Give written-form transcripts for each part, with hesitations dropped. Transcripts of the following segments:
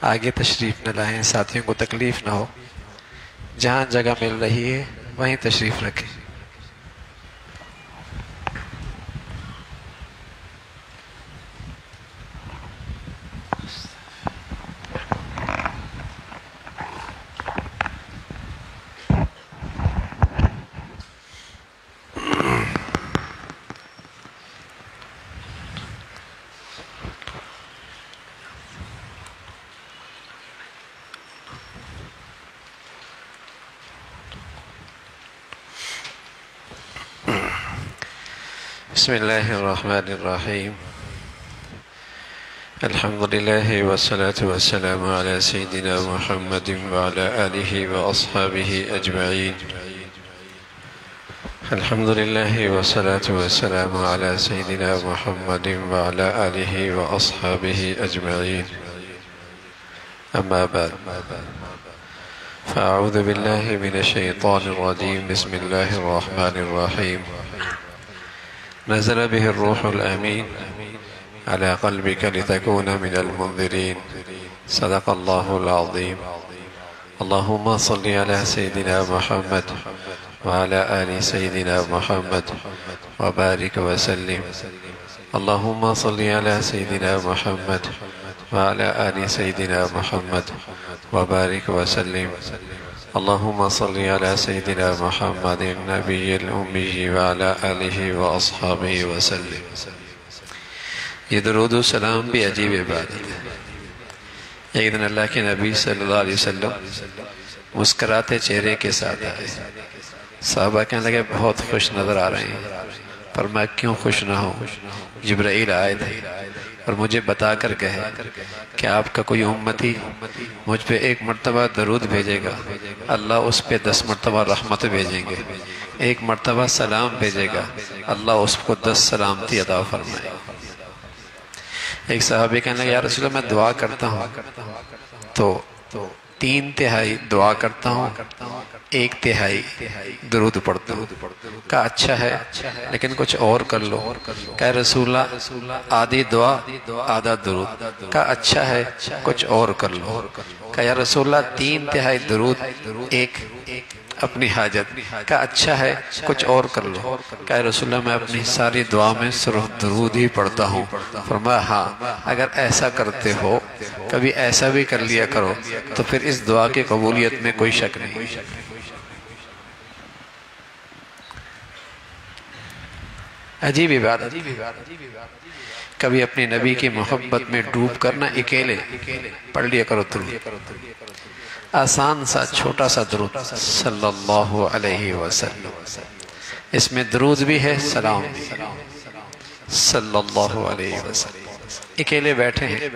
آگے تشریف نہ لائیں، ساتھیوں کو تکلیف نہ ہو، جہاں جگہ مل رہی ہے وہیں تشریف رکھیں۔ بسم اللہ الرحمن الرحیم، الحمد للہ والصلاة والسلام علی سیدنا محمد وعلى آلہ واصحابہ اجمعین۔ الحمد للہ والصلاة والسلام علی سیدنا محمد وعلى آلہ واصحابہ اجمعین، اما بعد فاعوذ باللہ من الشیطان الرجیم، بسم اللہ الرحمن الرحیم۔ نزل به الروح الأمين على قلبك لتكون من المنذرين، صدق الله العظيم۔ اللهم صل على سيدنا محمد وعلى آل سيدنا محمد وبارك وسلم۔ اللهم صل على سيدنا محمد وعلى آل سيدنا محمد وبارك وسلم۔ اللهم صل على سيدنا محمد النبي الأمي وعلى آله وأصحابه وسلم۔ یہ درود و سلام بھی عجیب عبادت ہے۔ ایک دن اللہ کے نبی صلی اللہ علیہ وسلم مسکراتے چہرے کے ساتھ آئے، صحابہ کہنے لگے بہت خوش نظر آ رہے ہیں۔ فرمایا کیوں خوش نہ ہوں، جبرائیل آئے تھے اور مجھے بتا کر کہے کہ آپ کا کوئی امتی مجھ پہ 1 مرتبہ درود بھیجے گا، اللہ اس پہ 10 مرتبہ رحمت بھیجیں گے، 1 مرتبہ سلام بھیجے گا، اللہ اس کو 10 سلامتی عطا فرمائے گا۔ ایک صحابی کہنے لگا یا رسول اللہ میں دعا کرتا ہوں تو 3/3 دعا کرتا ہوں، 1/3 درود پڑھتا ہوں۔ کہا اچھا ہے لیکن کچھ اور کر لو۔ کہا رسول اللہ آدھی دعا آدھا درود۔ کہا اچھا ہے کچھ اور کر لو۔ کہا یا رسول اللہ 3/3 درود 1 اپنی حاجت۔ کہا اچھا ہے کچھ اور کر لو۔ کہا رسول اللہ میں اپنی ساری دعا میں صرف درود ہی پڑھتا ہوں۔ فرمایا ہاں اگر ایسا کرتے ہو کبھی ایسا بھی کر لیا کرو تو پھر اس دعا کی قبولیت میں کوئی شک نہیں۔ عجیب عبادت، کبھی اپنے نبی کی محبت میں ڈوب کرنا اکیلے پڑھ لیا کرو درود، آسان سا چھوٹا سا درود صلی اللہ علیہ وسلم، اس میں درود بھی ہے سلام بھی صلی اللہ علیہ وسلم۔ اکیلے بیٹھے ہیں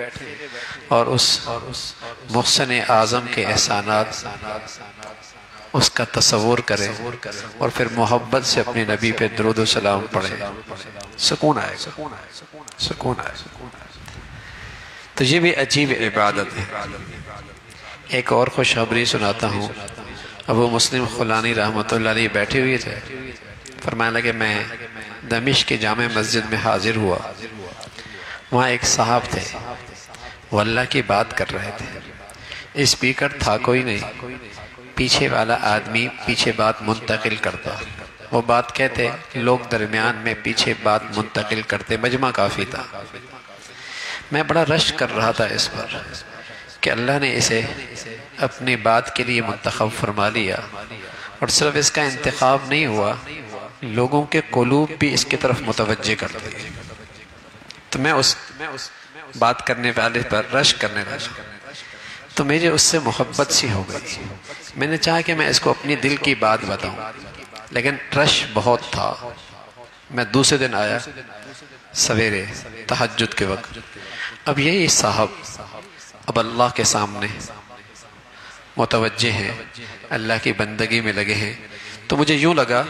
اور اس محسن اعظم کے احسانات اس کا تصور کریں اور پھر محبت سے اپنے نبی پہ درود و سلام پڑھیں، سکون آئے گا، سکون آئے گا۔ تو یہ بھی عجیب عبادت ہے۔ ایک اور خوشخبری سناتا ہوں۔ ابو مسلم خولانی رحمۃ اللہ علیہ بیٹھے ہوئے تھے، فرمانے لگے میں دمشق کی جامع مسجد میں حاضر ہوا، وہاں ایک صاحب تھے، وہ اللہ کی بات کر رہے تھے، اسپیکر تھا کوئی نہیں، پیچھے والا آدمی پیچھے بات منتقل کرتا، وہ بات کہتے لوگ درمیان میں پیچھے بات منتقل کرتے، مجمع کافی تھا۔ میں بڑا رشک کر رہا تھا اس پر کہ اللہ نے اسے اپنی بات کے لیے منتخب فرما لیا، اور صرف اس کا انتخاب نہیں ہوا، لوگوں کے قلوب بھی اس کی طرف متوجہ کر دیے۔ تو میں اس بات کرنے والے پر رشک کرنے لگا، تو مجھے اس سے محبت سی ہو گئی۔ میں نے چاہا کہ میں اس کو اپنی دل کی بات بتاؤں، لیکن رش بہت تھا۔ میں دوسرے دن آیا سویرے تہجد کے وقت، اب یہی صاحب اب اللہ کے سامنے متوجہ ہیں، اللہ کی بندگی میں لگے ہیں، تو مجھے یوں لگا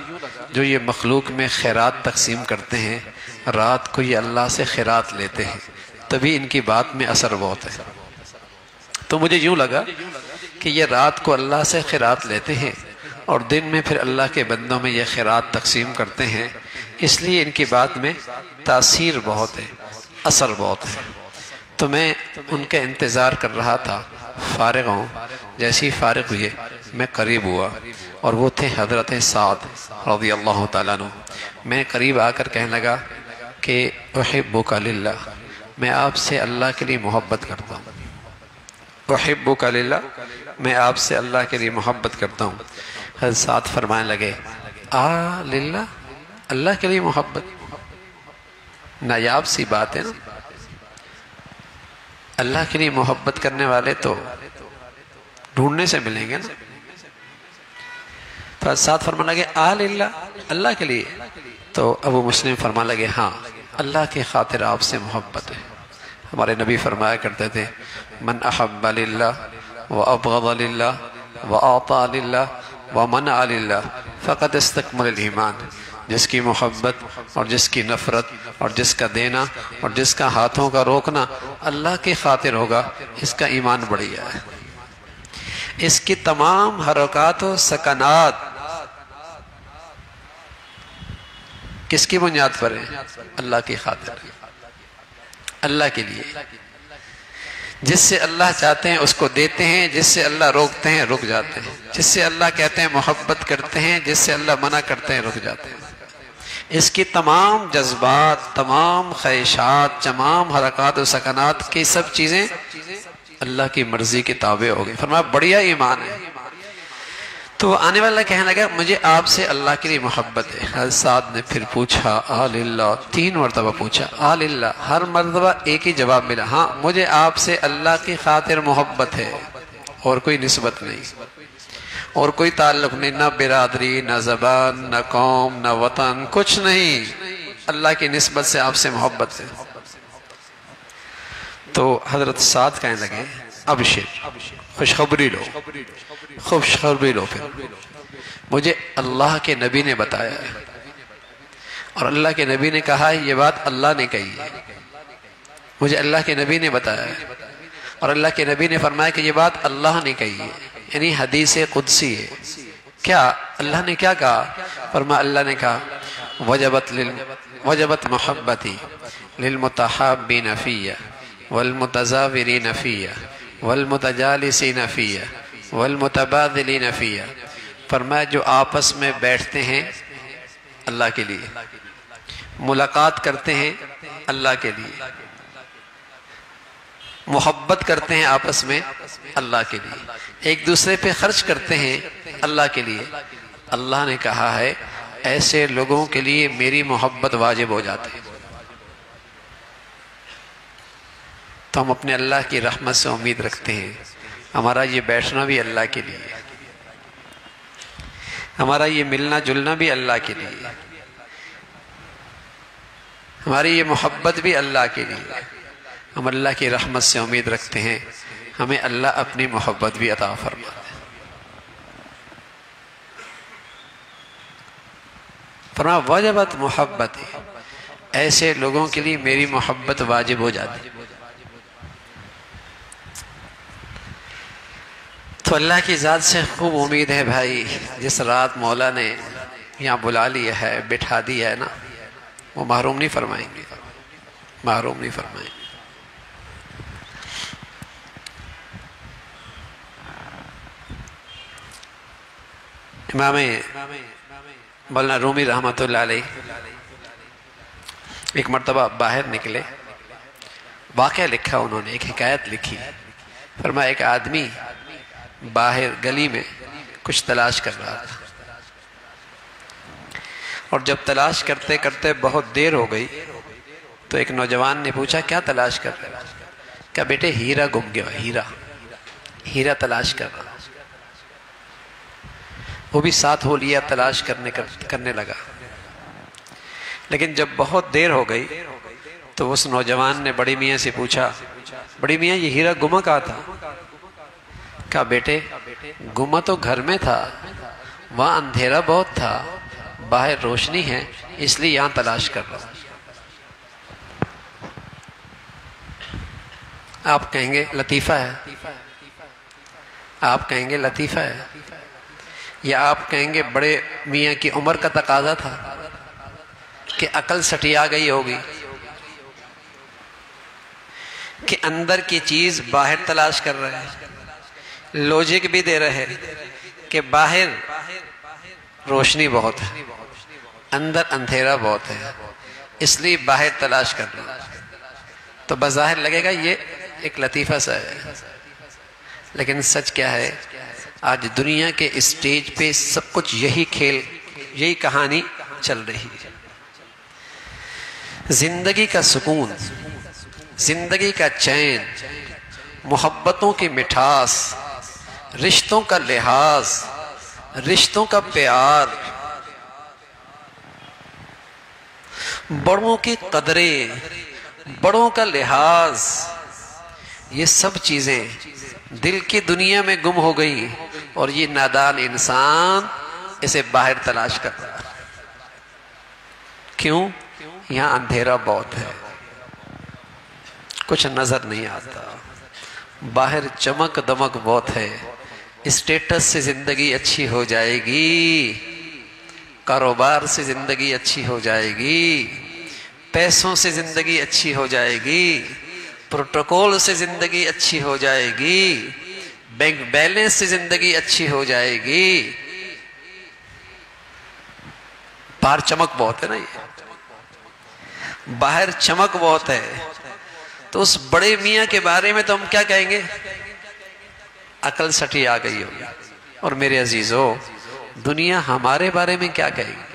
جو یہ مخلوق میں خیرات تقسیم کرتے ہیں، رات کو یہ اللہ سے خیرات لیتے ہیں، تبھی ان کی بات میں اثر بہت ہے۔ تو مجھے یوں لگا کہ یہ رات کو اللہ سے خیرات لیتے ہیں اور دن میں پھر اللہ کے بندوں میں یہ خیرات تقسیم کرتے ہیں، اس لیے ان کی بات میں تاثیر بہت ہے، اثر بہت ہے۔ تو میں ان کے انتظار کر رہا تھا، فارغ ہوں، جیسے ہی فارغ ہوئے میں قریب ہوا، اور وہ تھے حضرت سعد رضی اللہ تعالیٰ عنہ۔ میں قریب آ کر کہنے لگا کہ احبک للہ، میں آپ سے اللہ کے لیے محبت کرتا ہوں، احبک للہ، میں آپ سے اللہ کے لیے محبت کرتا ہوں۔ حضرت سعد فرمانے لگے للہ، اللہ کے لیے محبت، نایاب سی بات ہے نا، اللہ کے لیے محبت کرنے والے تو ڈھونڈنے سے ملیں گے نا۔ تو ساتھ فرمانے لگے للہ، اللہ کے لیے۔ تو ابو مسلم فرمانے لگے ہاں، اللہ کی خاطر آپ سے محبت ہے۔ ہمارے نبی فرمایا کرتے تھے من احب للہ وابغض للہ واعطى للہ ومنع للہ فقد استکمل الایمان، جس کی محبت اور جس کی نفرت اور جس کا دینا اور جس کا ہاتھوں کا روکنا اللہ کی خاطر ہوگا، اس کا ایمان بڑھیا ہے۔ اس کی تمام حرکات و سکنات کس کی بنیاد پر ہیں؟ اللہ کی خاطر، اللہ کے لیے۔ جس سے اللہ چاہتے ہیں اس کو دیتے ہیں، جس سے اللہ روکتے ہیں رک جاتے ہیں، جس سے اللہ کہتے ہیں محبت کرتے ہیں، جس سے اللہ منع کرتے ہیں رک جاتے ہیں۔ اس کی تمام جذبات، تمام خواہشات، تمام حرکات و سکنات کی سب چیزیں اللہ کی مرضی کے تابع ہو گئی۔ فرمایا بڑھیا ایمان ہے۔ تو آنے والا کہنے لگا مجھے آپ سے اللہ کے لیے محبت ہے۔ حضرت سعد نے پھر پوچھا للہ، 3 مرتبہ پوچھا للہ، ہر مرتبہ ایک ہی جواب ملا، ہاں مجھے آپ سے اللہ کی خاطر محبت ہے، اور کوئی نسبت نہیں، اور کوئی تعلق نہیں، نہ برادری، نہ زبان، نہ قوم، نہ وطن، کچھ نہیں، اللہ کی نسبت سے آپ سے محبت ہے۔ تو حضرت سعد کہنے لگے ابشر، خوشخبری لو، خوشخبری لو، پھر مجھے اللہ کے نبی نے بتایا ہے، اور اللہ کے نبی نے کہا ہے، یہ بات اللہ نے کہی ہے، مجھے اللہ کے نبی نے بتایا ہے، اور اللہ کے نبی نے فرمایا کہ یہ بات اللہ نے کہی ہے، یعنی حدیث قدسی ہے۔ کیا اللہ نے کیا کہا؟ فرمایا اللہ نے کہا وجبت محبتی للمتحابین فیہ والمتزاورین فیہ والمتجالسین فیہ والمتبادلین فیہ۔ فرمایا جو آپس میں بیٹھتے ہیں اللہ کے لیے، ملاقات کرتے ہیں اللہ کے لیے، محبت کرتے ہیں آپس میں اللہ کے لیے، ایک دوسرے پہ خرچ کرتے ہیں اللہ کے لیے، اللہ نے کہا ہے ایسے لوگوں کے لیے میری محبت واجب ہو جاتی ہے۔ تو ہم اپنے اللہ کی رحمت سے امید رکھتے ہیں، ہمارا یہ بیٹھنا بھی اللہ کے لیے، ہمارا یہ ملنا جلنا بھی اللہ کے لیے، ہماری یہ محبت بھی اللہ کے لیے۔ ہم اللہ کی رحمت سے امید رکھتے ہیں، ہمیں اللہ اپنی محبت بھی عطا فرما دے۔ فرمایا وجبت محبت، ایسے لوگوں کے لیے میری محبت واجب ہو جاتی۔ تو اللہ کی ذات سے خوب امید ہے بھائی، جس رات مولا نے یہاں بلا لیا ہے، بٹھا دیا ہے نا، وہ محروم نہیں فرمائیں گے، محروم نہیں فرمائیں گے۔ امام مولانا رومی رحمۃ اللہ علیہ ایک مرتبہ باہر نکلے، واقعہ لکھا انہوں نے، ایک حکایت لکھی۔ فرمایا ایک آدمی باہر گلی میں کچھ تلاش کر رہا تھا، اور جب تلاش کرتے کرتے بہت دیر ہو گئی تو ایک نوجوان نے پوچھا کیا تلاش کر رہے ہو؟ کہا بیٹے ہیرا گم گیا، ہیرا تلاش کر رہا۔ وہ بھی ساتھ ہو لیا، تلاش کرنے لگا، لیکن جب بہت دیر ہو گئی تو اس نوجوان نے بڑی میاں سے پوچھا بڑی میاں یہ ہیرا گما کہاں تھا؟ کہا بیٹے گما تو گھر میں تھا، وہاں اندھیرا بہت تھا، باہر روشنی ہے، اس لیے یہاں تلاش کر رہا ہوں۔ آپ کہیں گے لطیفہ ہے، آپ کہیں گے لطیفہ ہے، یا آپ کہیں گے بڑے میاں کی عمر کا تقاضا تھا کہ عقل سٹیا گئی ہوگی، کہ اندر کی چیز باہر تلاش کر رہے ہیں. لوجک بھی دے رہے کہ باہر روشنی بہت ہے، اندر اندھیرا بہت ہے، اس لیے باہر تلاش کر رہے ہیں. تو بظاہر لگے گا یہ ایک لطیفہ سا ہے، لیکن سچ کیا ہے؟ آج دنیا کے اسٹیج پہ سب کچھ یہی کھیل، یہی کہانی چل رہی ہے. زندگی کا سکون، زندگی کا چین، محبتوں کی مٹھاس، رشتوں کا لحاظ، رشتوں کا پیار، بڑوں کی قدریں، بڑوں کا لحاظ، یہ سب چیزیں دل کی دنیا میں گم ہو گئی اور یہ نادان انسان اسے باہر تلاش کر رہا ہے. کیوں؟ یہاں اندھیرا بہت ہے، کچھ نظر نہیں آتا. باہر چمک دمک بہت ہے. اسٹیٹس سے زندگی اچھی ہو جائے گی، کاروبار سے زندگی اچھی ہو جائے گی، پیسوں سے زندگی اچھی ہو جائے گی، پروٹوکول سے زندگی اچھی ہو جائے گی، بینک بیلنس سے زندگی اچھی ہو جائے گی. باہر چمک بہت ہے نا، یہ باہر چمک بہت ہے. تو اس بڑے میاں کے بارے میں تو ہم کیا کہیں گے؟ عقل سٹی آ گئی ہوگی. اور میرے عزیزو، دنیا ہمارے بارے میں کیا کہے گی؟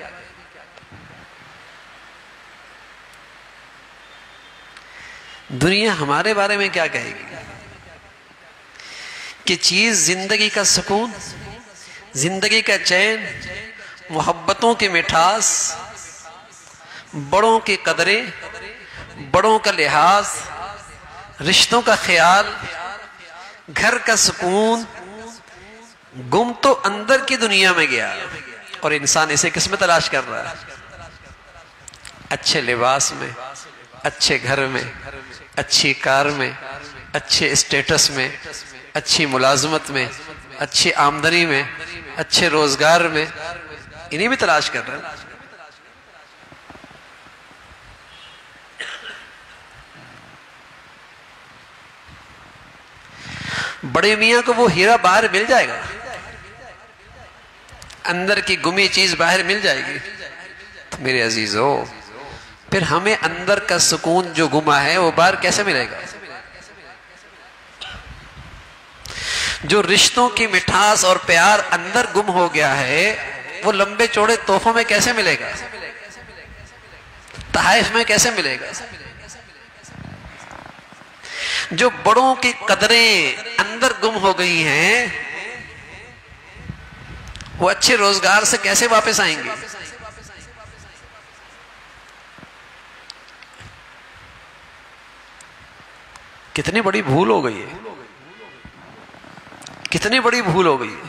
دنیا ہمارے بارے میں کیا کہے گی؟ کہ چیز زندگی کا سکون، زندگی کا چین، محبتوں کی مٹھاس، بڑوں کی قدریں، بڑوں کا لحاظ، رشتوں کا خیال، گھر کا سکون، گم تو اندر کی دنیا میں گیا اور انسان اسے کس میں تلاش کر رہا ہے؟ اچھے لباس میں، اچھے گھر میں، اچھی کار میں، اچھے اسٹیٹس میں، اچھی ملازمت میں، اچھی آمدنی میں، اچھے روزگار میں، انہیں بھی تلاش کر رہا ہے. بڑے میاں کو وہ ہیرا باہر مل جائے گا، اندر کی گمی چیز باہر مل جائے گی. تو میرے عزیزو، پھر ہمیں اندر کا سکون جو گما ہے وہ باہر کیسے ملے گا؟ جو رشتوں کی مٹھاس اور پیار اندر گم ہو گیا ہے وہ لمبے چوڑے تحفوں میں کیسے ملے گا؟ تحائف میں کیسے ملے گا؟ جو بڑوں کی قدریں اندر گم ہو گئی ہیں وہ اچھے روزگار سے کیسے واپس آئیں گے؟ کتنی بڑی بھول ہو گئی ہے، کتنی بڑی بھول ہو گئی ہے.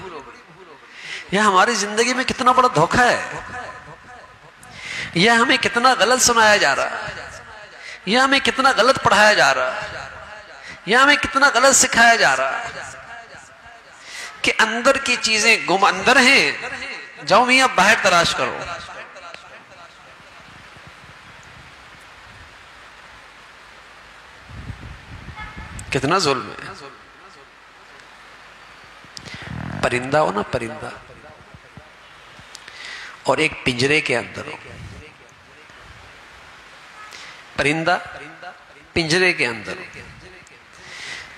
یہ ہماری زندگی میں کتنا بڑا دھوکہ ہے. یہ ہمیں کتنا غلط سنایا جا رہا ہے، یہ ہمیں کتنا غلط پڑھایا جا رہا ہے، یہ ہمیں کتنا غلط سکھایا جا رہا ہے کہ اندر کی چیزیں گم اندر ہیں، جاؤ میاں باہر تلاش کرو. کتنا ظلم ہے. پرندہ ہو نا، پرندہ، اور ایک پنجرے کے اندر ہو. پرندہ پنجرے کے اندر ہو،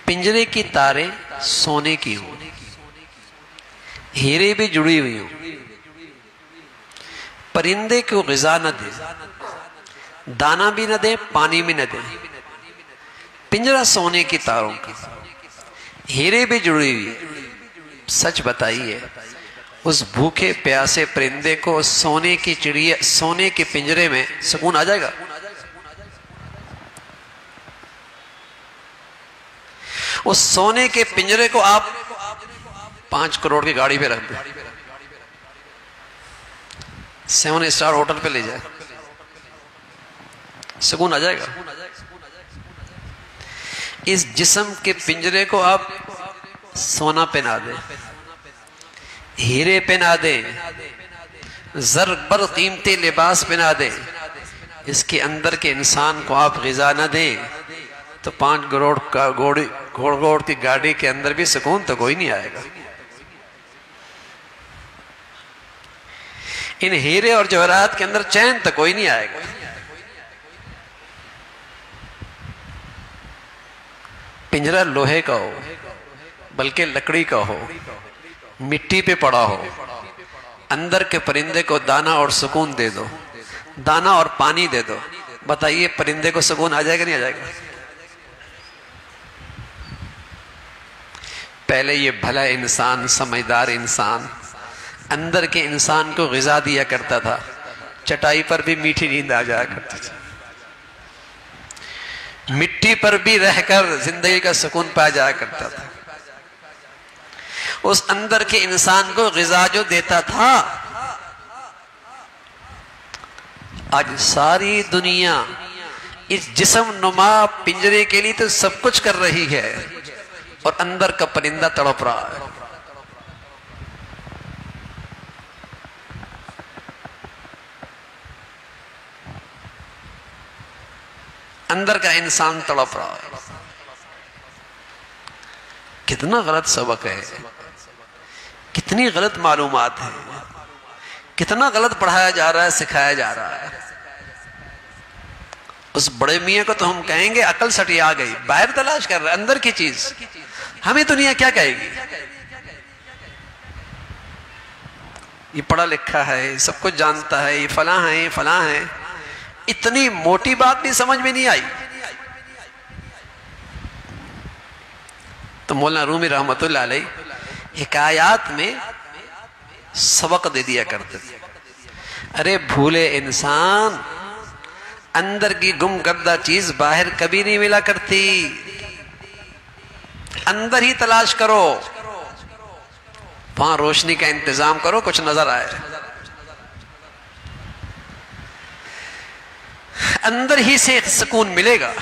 پنجرے کی تاریں سونے کی ہوں، ہیرے بھی جڑی ہوئی ہوں، پرندے کو غذا نہ دے، دانا بھی نہ دے، پانی بھی نہ دے. پنجرا سونے کی تاروں کا، ہیرے بھی جڑی ہوئی. سچ بتائیے، اس بھوکے پیاسے پرندے کو سونے کی چڑیا، سونے کے پنجرے میں سکون آ جائے گا؟ اس سونے کے پنجرے کو آپ 5 کروڑ کی گاڑی پہ رکھ دیں، 7 اسٹار ہوٹل پہ لے جائے، سکون آ جائے گا؟ اس جسم کے پنجرے کو آپ سونا پہنا دیں، ہیرے پہنا دیں، زر بر قیمتی لباس پہنا دیں، اس کے اندر کے انسان کو آپ غذا نہ دیں تو 5 گھوڑ کی گاڑی کے اندر بھی سکون تو کوئی نہیں آئے گا. ان ہیرے اور جواہرات کے اندر چین تو کوئی نہیں آئے گا. پنجرا لوہے کا ہو بلکہ لکڑی کا ہو، مٹی پہ پڑا ہو، اندر کے پرندے کو دانا اور سکون دے دو، دانا اور پانی دے دو، بتائیے پرندے کو سکون آ جائے گا نہیں آ جائے گا؟ پہلے یہ بھلا انسان، سمجھدار انسان اندر کے انسان کو غذا دیا کرتا تھا، چٹائی پر بھی میٹھی نیند آ جایا کرتی تھی، مٹی پر بھی رہ کر زندگی کا سکون پایا جایا کرتا تھا. اس اندر کے انسان کو غذا جو دیتا تھا، آج ساری دنیا اس جسم نما پنجرے کے لیے تو سب کچھ کر رہی ہے اور اندر کا پرندہ تڑپ رہا ہے. اندر کا انسان تڑپ رہا ہے. کتنا غلط سبق ہے، کتنی غلط معلومات ہیں، کتنا غلط پڑھایا جا رہا ہے، سکھایا جا رہا ہے. اس بڑے میاں کو تو ہم کہیں گے عقل سٹی آ گئی، باہر تلاش کر رہا ہے اندر کی چیز. ہمیں دنیا کیا کہے گی؟ یہ پڑھا لکھا ہے، سب کچھ جانتا ہے، یہ فلاں ہے، یہ فلاں ہے. اتنی موٹی بات بھی سمجھ میں نہیں آئی. تو مولانا رومی رحمت اللہ علیہ حکایات میں سبق دے دیا کرتے تھے. ارے بھولے انسان، اندر کی گم کردہ چیز باہر کبھی نہیں ملا کرتی، اندر ہی تلاش کرو، وہاں روشنی کا انتظام کرو، کچھ نظر آئے. اندر ہی سے سکون ملے گا.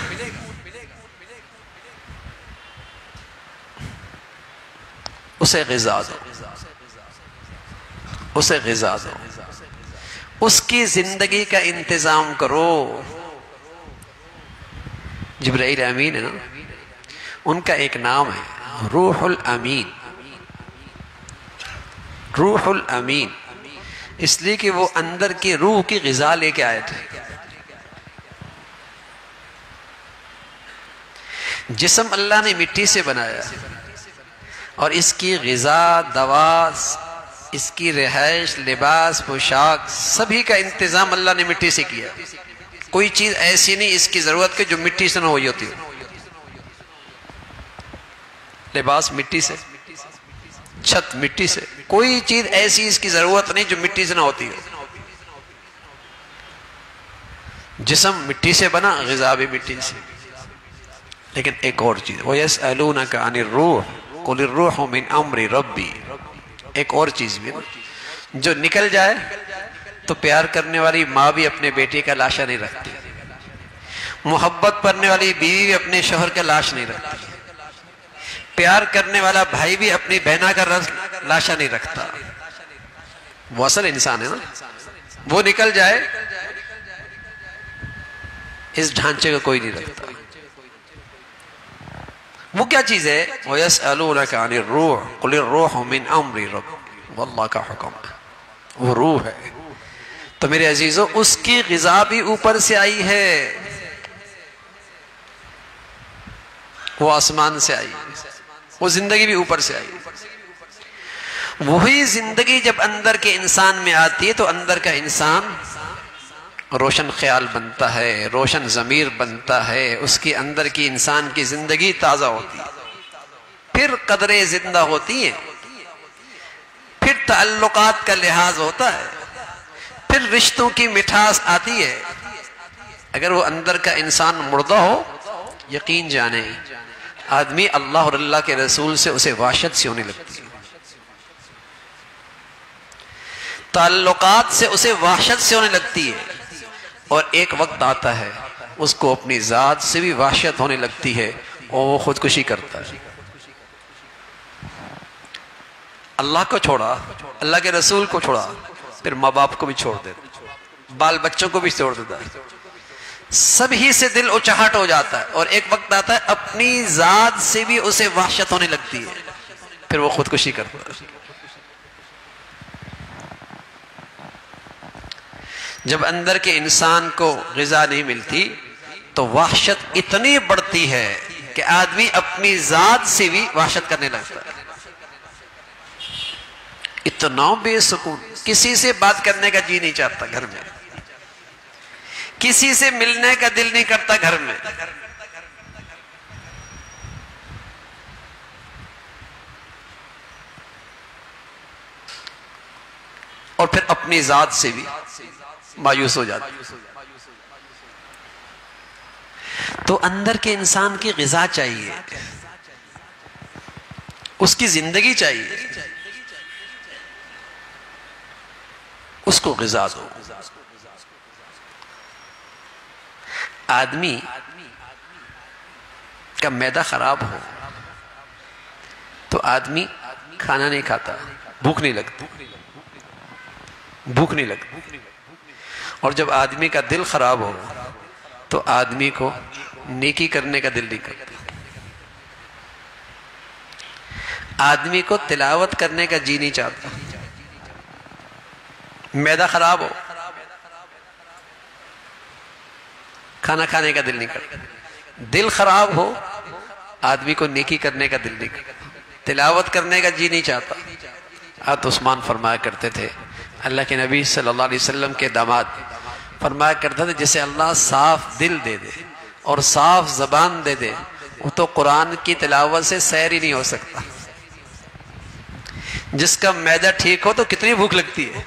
اسے غذا دو، اسے غذا دو، اس کی زندگی کا انتظام کرو. جبرائیل امین ہے نا، ان کا ایک نام ہے روح الامین. روح الامین اس لیے کہ وہ اندر کی روح کی غذا لے کے آئے تھے. جسم اللہ نے مٹی سے بنایا اور اس کی غذا، دوا، اس کی رہائش، لباس، پوشاک سبھی کا انتظام اللہ نے مٹی سے کیا. کوئی چیز ایسی نہیں اس کی ضرورت کہ جو مٹی سے نہ ہوئی ہوتی. لباس مٹی سے، چھت مٹی سے، کوئی چیز ایسی اس کی ضرورت نہیں جو مٹی سے نہ ہوتی ہے. جسم مٹی سے بنا، غذا بھی مٹی سے. لیکن ایک اور چیز، وَيَسْأَلُونَكَ عَنِ الرُّوحِ قُلِ الرُّوحُ مِنْ أَمْرِ رَبِّي. ایک اور چیز بھی جو نکل جائے تو پیار کرنے والی ماں بھی اپنے بیٹے کا لاشا نہیں رکھتی، محبت کرنے والی بیوی بھی اپنے شوہر کا لاش نہیں رکھتی، پیار کرنے والا بھائی بھی اپنی بہنا کا لاشا نہیں رکھتا. وہ اصل انسان ہے نا. وہ نکل جائے اس ڈھانچے کا کوئی نہیں رکھتا. وہ کیا چیز ہے؟ وَيَسْأَلُونَكَ عَنِ الرُّوحِ قُلِ الرُّوحُ مِنْ أَمْرِ رَبِّي. وہ اللہ کا حکم ہے، وہ روح ہے. تو میرے عزیزو، اس کی غذا بھی اوپر سے آئی ہے، وہ آسمان سے آئی، وہ زندگی بھی اوپر سے آئی. وہی زندگی جب اندر کے انسان میں آتی ہے تو اندر کا انسان روشن خیال بنتا ہے، روشن ضمیر بنتا ہے، اس کی اندر کی انسان کی زندگی تازہ ہوتی ہے، پھر قدریں زندہ ہوتی ہیں، پھر تعلقات کا لحاظ ہوتا ہے، پھر رشتوں کی مٹھاس آتی ہے. اگر وہ اندر کا انسان مردہ ہو، یقین جانے آدمی اللہ اور اللہ کے رسول سے اسے وحشت سی ہونے لگتی ہے، تعلقات سے اسے وحشت سے ہونے لگتی ہے. اور ایک وقت آتا ہے اس کو اپنی ذات سے بھی وحشت ہونے لگتی ہے اور وہ خودکشی کرتا ہے. اللہ کو چھوڑا، اللہ کے رسول کو چھوڑا، پھر ماں باپ کو بھی چھوڑ دیتا، بال بچوں کو بھی چھوڑ دیتا ہے. سب ہی سے دل اچاہٹ ہو جاتا ہے، اور ایک وقت آتا ہے اپنی ذات سے بھی اسے وحشت ہونے لگتی ہے، پھر وہ خودکشی کرتا ہے۔ جب اندر کے انسان کو غذا نہیں ملتی تو وحشت اتنی بڑھتی ہے کہ آدمی اپنی ذات سے بھی وحشت کرنے لگتا ہے، اتنا بے سکون، کسی سے بات کرنے کا جی نہیں چاہتا گھر میں، کسی سے ملنے کا دل نہیں کرتا گھر میں، اور پھر اپنی ذات سے بھی مایوس ہو جاتا۔ تو اندر کے انسان کی غذا چاہیے، اس کی زندگی چاہیے، اس کو غذا دو۔ آدمی کا معدہ خراب ہو تو آدمی کھانا نہیں کھاتا، بھوک نہیں لگتی، اور جب آدمی کا دل خراب ہو تو آدمی کو نیکی کرنے کا دل نہیں کرتا، آدمی کو تلاوت کرنے کا جی نہیں چاہتا، معدہ خراب ہو کھانا کھانے کا دل نہیں کرتا، دل خراب ہو آدمی کو نیکی کرنے کا دل نہیں کرتا، تلاوت کرنے کا جی نہیں چاہتا۔ حضرت عثمان فرمایا کرتے تھے، اللہ کے نبی صلی اللہ علیہ وسلم کے داماد فرمایا کرتے تھے، جسے اللہ صاف دل دے دے اور صاف زبان دے دے وہ تو قرآن کی تلاوت سے سیر ہی نہیں ہو سکتا۔ جس کا معدہ ٹھیک ہو تو کتنی بھوک لگتی ہے،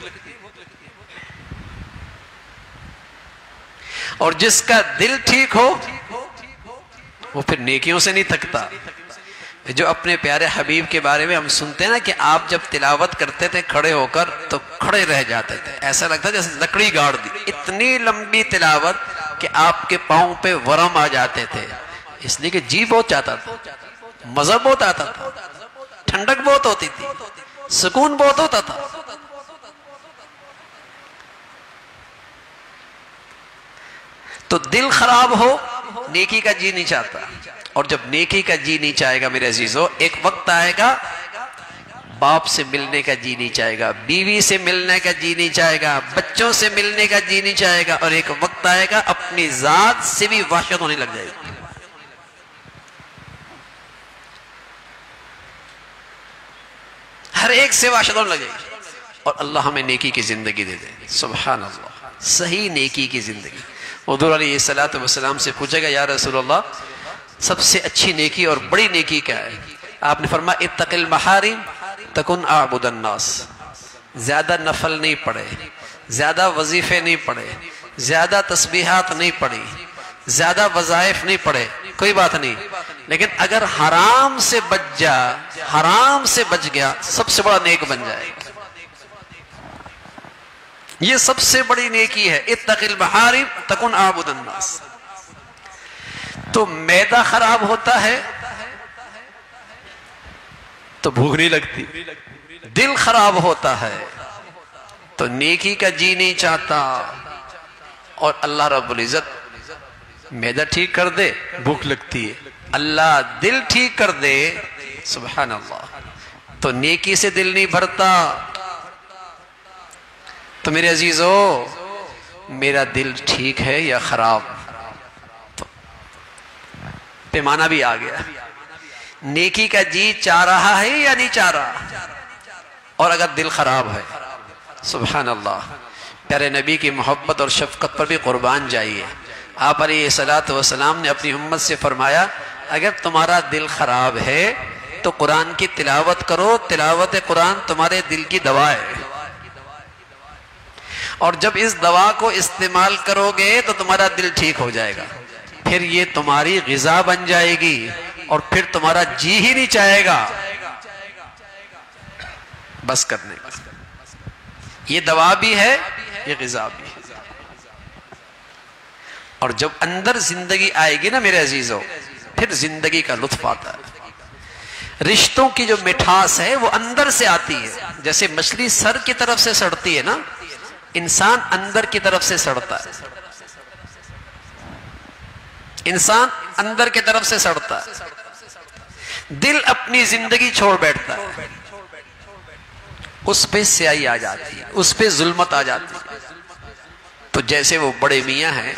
اور جس کا دل ٹھیک ہو وہ پھر نیکیوں سے نہیں تھکتا۔ جو اپنے پیارے حبیب کے بارے میں ہم سنتے ہیں نا کہ آپ جب تلاوت کرتے تھے کھڑے ہو کر تو کھڑے رہ جاتے تھے، ایسا لگتا جیسے لکڑی گاڑ دی، اتنی لمبی تلاوت کہ آپ کے پاؤں پہ ورم آ جاتے تھے، اس لیے کہ جی بہت چاہتا تھا، مزہ بہت آتا تھا، ٹھنڈک بہت ہوتی تھی، سکون بہت ہوتا تھا۔ تو دل خراب ہو نیکی کا جی نہیں چاہتا، اور جب نیکی کا جی نہیں چاہے گا میرے عزیزو، ایک وقت آئے گا باپ سے ملنے کا جی نہیں چاہے گا، بیوی سے ملنے کا جی نہیں چاہے گا، بچوں سے ملنے کا جی نہیں چاہے گا، اور ایک وقت آئے گا اپنی ذات سے بھی وحشت ہونے لگ جائے گی۔ ہر ایک سے وحشت ہونے لگے گی، اور اللہ ہمیں نیکی کی زندگی دے دے، سبحان اللہ، صحیح نیکی کی زندگی۔ حضور علیہ السلام سے پوچھے گا، یا رسول اللہ سب سے اچھی نیکی اور بڑی نیکی کیا ہے؟ آپ نے فرمایا اتق المحارم تکن اعبد الناس، زیادہ نفل نہیں پڑھے، زیادہ وظیفے نہیں پڑھے، زیادہ تسبیحات نہیں پڑھی، زیادہ وظائف نہیں پڑھے، کوئی بات نہیں، لیکن اگر حرام سے بچ گیا سب سے بڑا نیک بن جائے گا۔ یہ سب سے بڑی نیکی ہے، اتق المحارم تکن اعبد الناس۔ تو معدہ خراب ہوتا ہے تو بھوک نہیں لگتی، دل خراب ہوتا ہے تو نیکی کا جی نہیں چاہتا، اور اللہ رب العزت معدہ ٹھیک کر دے بھوک لگتی ہے، اللہ دل ٹھیک کر دے سبحان اللہ تو نیکی سے دل نہیں بھرتا۔ تو میرے عزیزو میرا دل ٹھیک ہے یا خراب؟ پیمانہ بھی آ گیا، نیکی کا جی چاہ رہا ہے یا نہیں چاہ رہا؟ اور اگر دل خراب ہے سبحان اللہ، پیارے نبی کی محبت اور شفقت پر بھی قربان جائیے۔ آپ علیہ الصلوۃ والسلام نے اپنی امت سے فرمایا اگر تمہارا دل خراب ہے تو قرآن کی تلاوت کرو، تلاوت قرآن تمہارے دل کی دوا ہے، اور جب اس دوا کو استعمال کرو گے تو تمہارا دل ٹھیک ہو جائے گا، پھر یہ تمہاری غذا بن جائے گی، اور پھر تمہارا جی ہی نہیں چاہے گا بس کرنے کا۔ یہ دوا بھی ہے، یہ غذا بھی ہے، اور جب اندر زندگی آئے گی نا میرے عزیزو پھر زندگی کا لطف آتا ہے۔ رشتوں کی جو مٹھاس ہے وہ اندر سے آتی ہے، جیسے مچھلی سر کی طرف سے سڑتی ہے نا، انسان اندر کی طرف سے سڑتا ہے۔ انسان اندر کی طرف سے سڑتا ہے، دل اپنی زندگی چھوڑ بیٹھتا ہے، اس پہ سیاہی آ جاتی ہے، اس پہ ظلمت آ جاتی ہے۔ تو جیسے وہ بڑے میاں ہیں،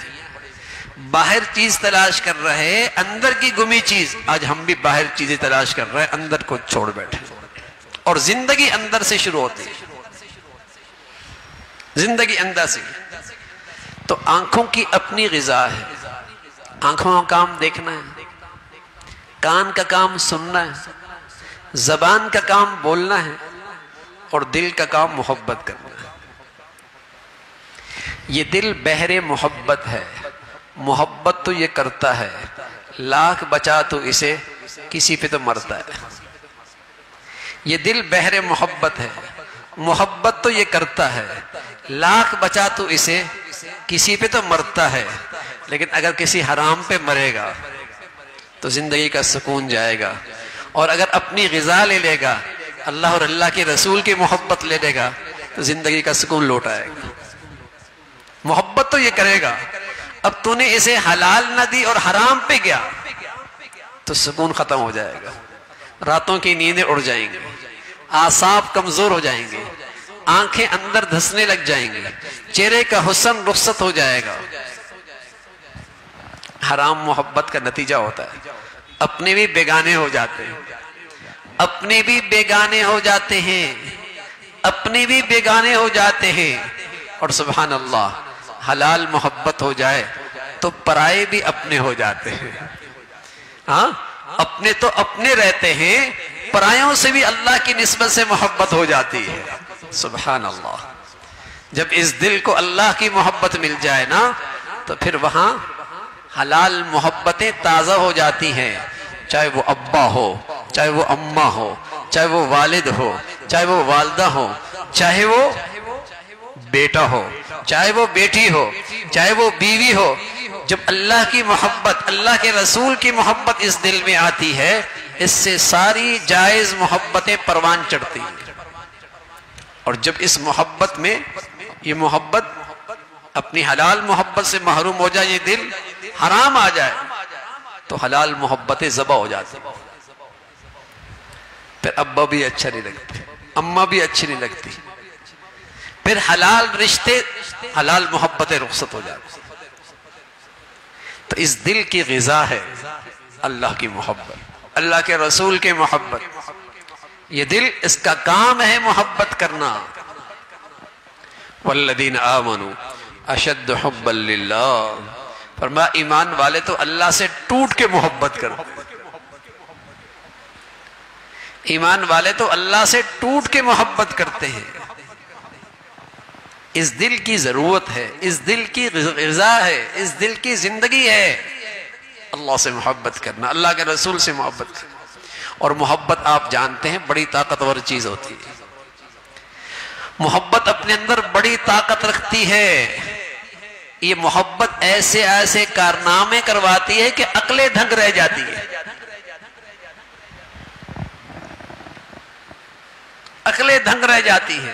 باہر چیز تلاش کر رہے، اندر کی گمی چیز، آج ہم بھی باہر چیزیں تلاش کر رہے ہیں، اندر کو چھوڑ بیٹھے، اور زندگی اندر سے شروع ہوتی ہے، زندگی اندر سے۔ تو آنکھوں کی اپنی غذا ہے، آنکھوں کا کام دیکھنا ہے، کان کا کام سننا ہے، زبان کا کام بولنا ہے، اور دل کا کام محبت کرنا ہے۔ یہ دل بحر محبت ہے، محبت تو یہ کرتا ہے، لاکھ بچا تو اسے کسی پہ تو مرتا ہے۔ یہ دل بحر محبت ہے، محبت تو یہ کرتا ہے، لاکھ بچا تو اسے کسی پہ تو مرتا ہے، لیکن اگر کسی حرام پہ مرے گا تو زندگی کا سکون جائے گا، اور اگر اپنی غذا لے لے گا، اللہ اور اللہ کے رسول کی محبت لے لے گا، تو زندگی کا سکون لوٹ آئے گا۔ محبت تو یہ کرے گا، اب تو نے اسے حلال نہ دی اور حرام پہ گیا تو سکون ختم ہو جائے گا، راتوں کی نیندیں اڑ جائیں گی، اعصاب کمزور ہو جائیں گے، آنکھیں اندر دھسنے لگ جائیں گی، چہرے کا حسن رخصت ہو جائے گا۔ حرام محبت کا نتیجہ ہوتا ہے اپنے بھی بیگانے ہو جاتے ہیں، اپنے بھی بیگانے ہو جاتے ہیں، اپنے بھی بیگانے ہو جاتے ہیں، اور سبحان اللہ حلال محبت ہو جائے تو پرائے بھی اپنے ہو جاتے ہیں۔ ہاں، اپنے تو اپنے رہتے ہیں، پرایوں سے بھی اللہ کی نسبت سے محبت ہو جاتی ہے۔ سبحان اللہ، جب اس دل کو اللہ کی محبت مل جائے نا تو پھر وہاں حلال محبتیں تازہ ہو جاتی ہیں، چاہے وہ ابا ہو، چاہے وہ اماں ہو، چاہے وہ والد ہو، چاہے وہ والدہ ہو، چاہے وہ بیٹا ہو، چاہے وہ بیٹی ہو، چاہے وہ بیوی ہو۔ جب اللہ کی محبت، اللہ کے رسول کی محبت اس دل میں آتی ہے، اس سے ساری جائز محبتیں پروان چڑھتی ہیں۔ اور جب اس محبت میں یہ محبت اپنی حلال محبت سے محروم ہو جائے، یہ دل حرام آ جائے تو حلال محبتیں ذبح ہو جاتی ہیں، پھر ابا بھی اچھا نہیں لگتے، اماں بھی اچھی نہیں لگتی، پھر حلال رشتے، حلال محبتیں رخصت ہو جاتی۔ تو اس دل کی غذا ہے اللہ کی محبت، اللہ کے رسول کی محبت۔ یہ دل، اس کا کام ہے محبت کرنا۔ والذین آمنوا اشد حبا للہ، فرمایا ایمان والے تو اللہ سے ٹوٹ کے محبت کرتے ہیں، ایمان والے تو اللہ سے ٹوٹ کے محبت کرتے ہیں۔ اس دل کی ضرورت ہے، اس دل کی غذا ہے، اس دل کی زندگی ہے اللہ سے محبت کرنا، اللہ کے رسول سے محبت کرنا۔ اور محبت آپ جانتے ہیں بڑی طاقتور چیز ہوتی ہے، محبت اپنے اندر بڑی طاقت رکھتی ہے۔ یہ محبت ایسے ایسے کارنامے کرواتی ہے کہ عقلیں دھنگ رہ جاتی ہے، عقلیں دھنگ رہ جاتی ہے۔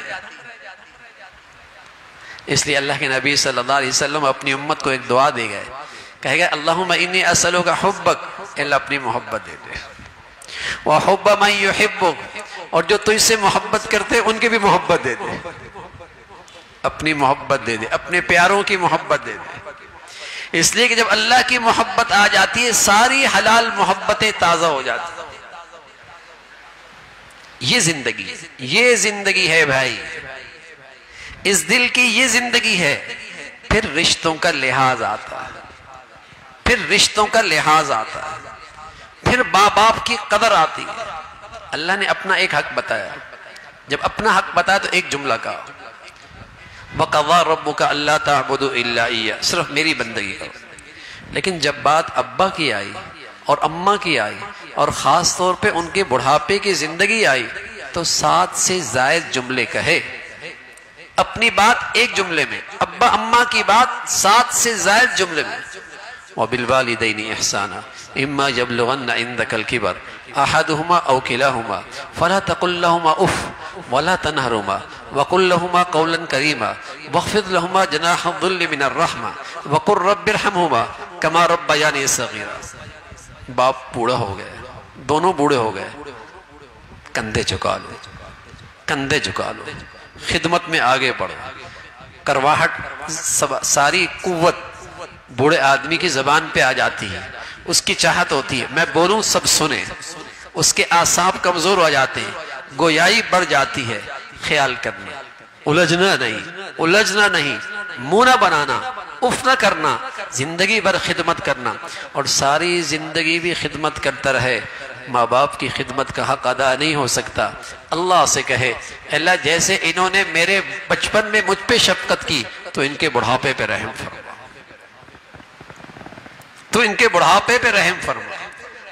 اس لیے اللہ کے نبی صلی اللہ علیہ وسلم اپنی امت کو ایک دعا دے گئے، کہے گا اللہم انی اسألک حبک، اللہ اپنی محبت دے دے، وحب من یحبک، اور جو تجھ سے محبت کرتے ان کی بھی محبت دے دے، اپنی محبت دے دے، اپنے پیاروں کی محبت دے دے۔ اس لیے کہ جب اللہ کی محبت آ جاتی ہے ساری حلال محبتیں تازہ ہو جاتی ہیں۔ یہ زندگی ہے بھائی، اس دل کی یہ زندگی ہے۔ پھر رشتوں کا لحاظ آتا ہے، پھر رشتوں کا لحاظ آتا ہے، پھر ماں باپ کی قدر آتی ہے۔ اللہ نے اپنا ایک حق بتایا، جب اپنا حق بتایا تو ایک جملہ کہا وَقَضَىٰ رَبُّكَ أَلَّا تَعْبُدُوا إِلَّا إِيَّاهُ، صرف میری بندگی کرو۔ لیکن جب بات ابا کی آئی اور اماں کی آئی اور خاص طور پہ ان کے بڑھاپے کی زندگی آئی تو 7 سے زائد جملے کہے، اپنی بات ایک جملے میں، ابا اماں کی بات 7 سے زائد جملے میں۔ وَبِالْوَالِدَيْنِ إِحْسَانًا إِمَّا يَبْلُغَنَّ عِندَكَ الْكِبَرَ أَحَدُهُمَا أَوْ كِلَاهُمَا فَلَا تَقُل لَّهُمَا أُفٍّ وَلَا تَنْهَرْهُمَا وَقُل لَّهُمَا قَوْلًا كَرِيمًا وَاخْفِضْ لَهُمَا جَنَاحَ الذُّلِّ مِنَ الرَّحْمَةِ وَقُل رَّبِّ ارْحَمْهُمَا کما ربیانی صغیرا. باپ بوڑھا ہو گئے، دونوں بوڑھے ہو گئے. کندھے جھکا لو، کندھے جھکا لو، خدمت میں آگے بڑھو. کرواہٹ ساری قوت بوڑھے آدمی کی زبان پہ آ جاتی ہے. اس کی چاہت ہوتی ہے میں بولوں سب سنیں. اس کے اعصاب کمزور ہو جاتے ہیں، گویائی بڑھ جاتی ہے. خیال کرنا، الجھنا نہیں، الجھنا نہیں، منہ نہ بنانا، اف نہ کرنا، زندگی بھر خدمت کرنا. اور ساری زندگی بھی خدمت کرتا رہے. ماں باپ کی خدمت کا حق ادا نہیں ہو سکتا. اللہ سے کہے اللہ جیسے انہوں نے میرے بچپن میں مجھ پہ شفقت کی تو ان کے بڑھاپے پہ رحم فرما، تو ان کے بڑھاپے پہ رحم فرما.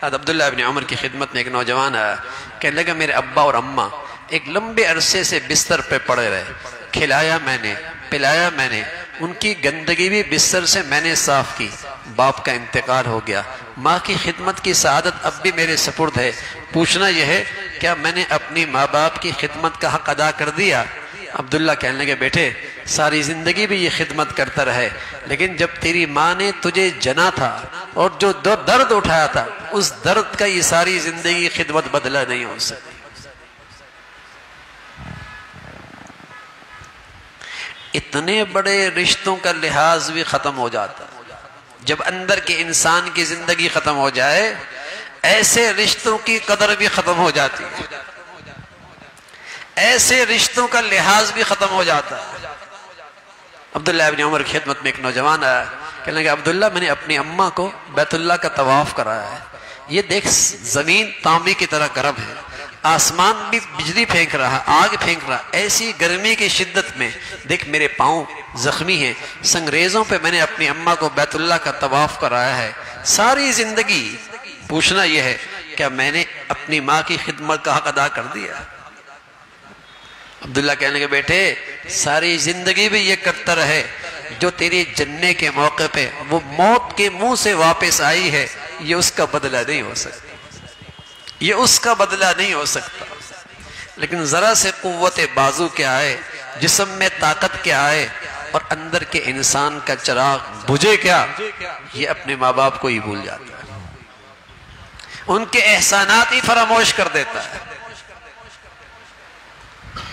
عبداللہ ابن عمر کی خدمت میں ایک نوجوان آیا، کہنے لگا میرے ابا اور اماں ایک لمبے عرصے سے بستر پہ پڑے رہے، کھلایا میں نے، پلایا میں نے، ان کی گندگی بھی بستر سے میں نے صاف کی. باپ کا انتقال ہو گیا، ماں کی خدمت کی سعادت اب بھی میرے سپرد ہے. پوچھنا یہ ہے کیا میں نے اپنی ماں باپ کی خدمت کا حق ادا کر دیا؟ عبداللہ کہنے لگے بیٹے ساری زندگی بھی یہ خدمت کرتا رہے، لیکن جب تیری ماں نے تجھے جنا تھا اور جو درد اٹھایا تھا اس درد کا یہ ساری زندگی خدمت بدلہ نہیں ہو سکتی. اتنے بڑے رشتوں کا لحاظ بھی ختم ہو جاتا. جب اندر کے انسان کی زندگی ختم ہو جائے ایسے رشتوں کی قدر بھی ختم ہو جاتی ہے، ایسے رشتوں کا لحاظ بھی ختم ہو جاتا ہے. عبداللہ ابن عمر کی خدمت میں ایک نوجوان آیا، کہنے لگا عبداللہ میں نے اپنی اماں کو بیت اللہ کا طواف کرایا ہے. یہ دیکھ زمین تانبے کی طرح گرم ہے، آسمان بھی بجلی پھینک رہا، آگ پھینک رہا. ایسی گرمی کی شدت میں دیکھ میرے پاؤں زخمی ہیں، سنگریزوں پہ میں نے اپنی اماں کو بیت اللہ کا طواف کرایا ہے. ساری زندگی پوچھنا یہ ہے کیا میں نے اپنی ماں کی خدمت کا حق ادا کر دیا؟ عبداللہ کہنے کے بیٹے ساری زندگی بھی یہ کرتا رہے، جو تیری جننے کے موقع پہ وہ موت کے منہ سے واپس آئی ہے یہ اس کا بدلہ نہیں ہو سکتا، یہ اس کا بدلہ نہیں ہو سکتا. لیکن ذرا سے قوت بازو کیا آئے، جسم میں طاقت کیا آئے اور اندر کے انسان کا چراغ بجھے کیا، یہ اپنے ماں باپ کو ہی بھول جاتا ہے، ان کے احسانات ہی فراموش کر دیتا ہے.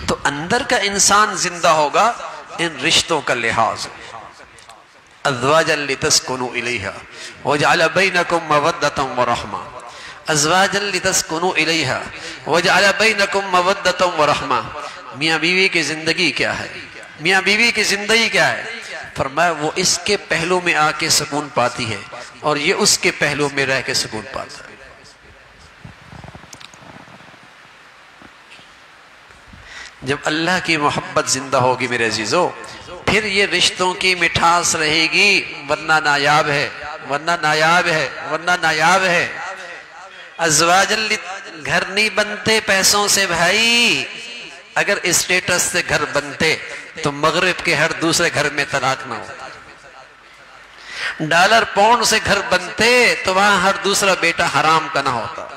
تو اندر کا انسان زندہ ہوگا ان رشتوں کا لحاظ. ازواجا لتسکنوا الیہا وجعل بینکم مودۃ ورحمہ، ازواجا لتسکنوا الیہا وجعل بینکم مودۃ ورحمہ. میاں بیوی کی زندگی کیا ہے؟ میاں بیوی کی زندگی کیا ہے؟ فرمایا وہ اس کے پہلو میں آ کے سکون پاتی ہے اور یہ اس کے پہلو میں رہ کے سکون پاتا ہے. جب اللہ کی محبت زندہ ہوگی میرے عزیزو پھر یہ رشتوں کی مٹھاس رہے گی، ورنہ نایاب ہے، ورنہ نایاب ہے، ورنہ نایاب ہے. ازواجل گھر نہیں بنتے پیسوں سے بھائی، اگر اسٹیٹس سے گھر بنتے تو مغرب کے ہر دوسرے گھر میں طلاق نہ ہو. ڈالر پاؤنڈ سے گھر بنتے تو وہاں ہر دوسرا بیٹا حرام کا نہ ہوتا.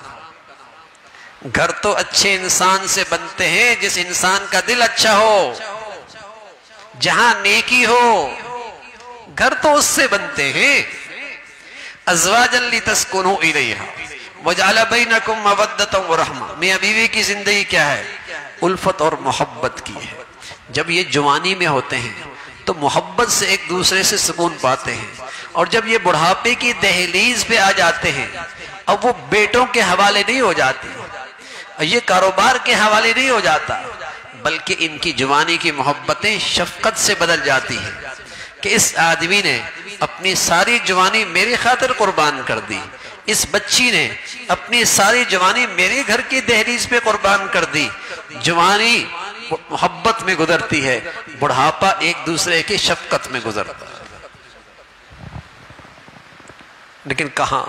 گھر تو اچھے انسان سے بنتے ہیں جس انسان کا دل اچھا ہو، جہاں نیکی ہو، گھر تو اس سے بنتے ہیں. ازواجا لتسکنوا الیہا وجعل بینکم مودۃ ورحمہ. میاں بیوی کی زندگی کیا ہے؟ الفت اور محبت کی ہے. جب یہ جوانی میں ہوتے ہیں تو محبت سے ایک دوسرے سے سکون پاتے ہیں، اور جب یہ بڑھاپے کی دہلیز پہ آ جاتے ہیں اب وہ بیٹوں کے حوالے نہیں ہو جاتے، یہ کاروبار کے حوالے نہیں ہو جاتا، بلکہ ان کی جوانی کی محبتیں شفقت سے بدل جاتی ہیں کہ اس آدمی نے اپنی ساری جوانی میری خاطر قربان کر دی، اس بچی نے اپنی ساری جوانی میرے گھر کی دہلیز پہ قربان کر دی. جوانی محبت میں گزرتی ہے، بڑھاپا ایک دوسرے کی شفقت میں گزرتا ہے. لیکن کہاں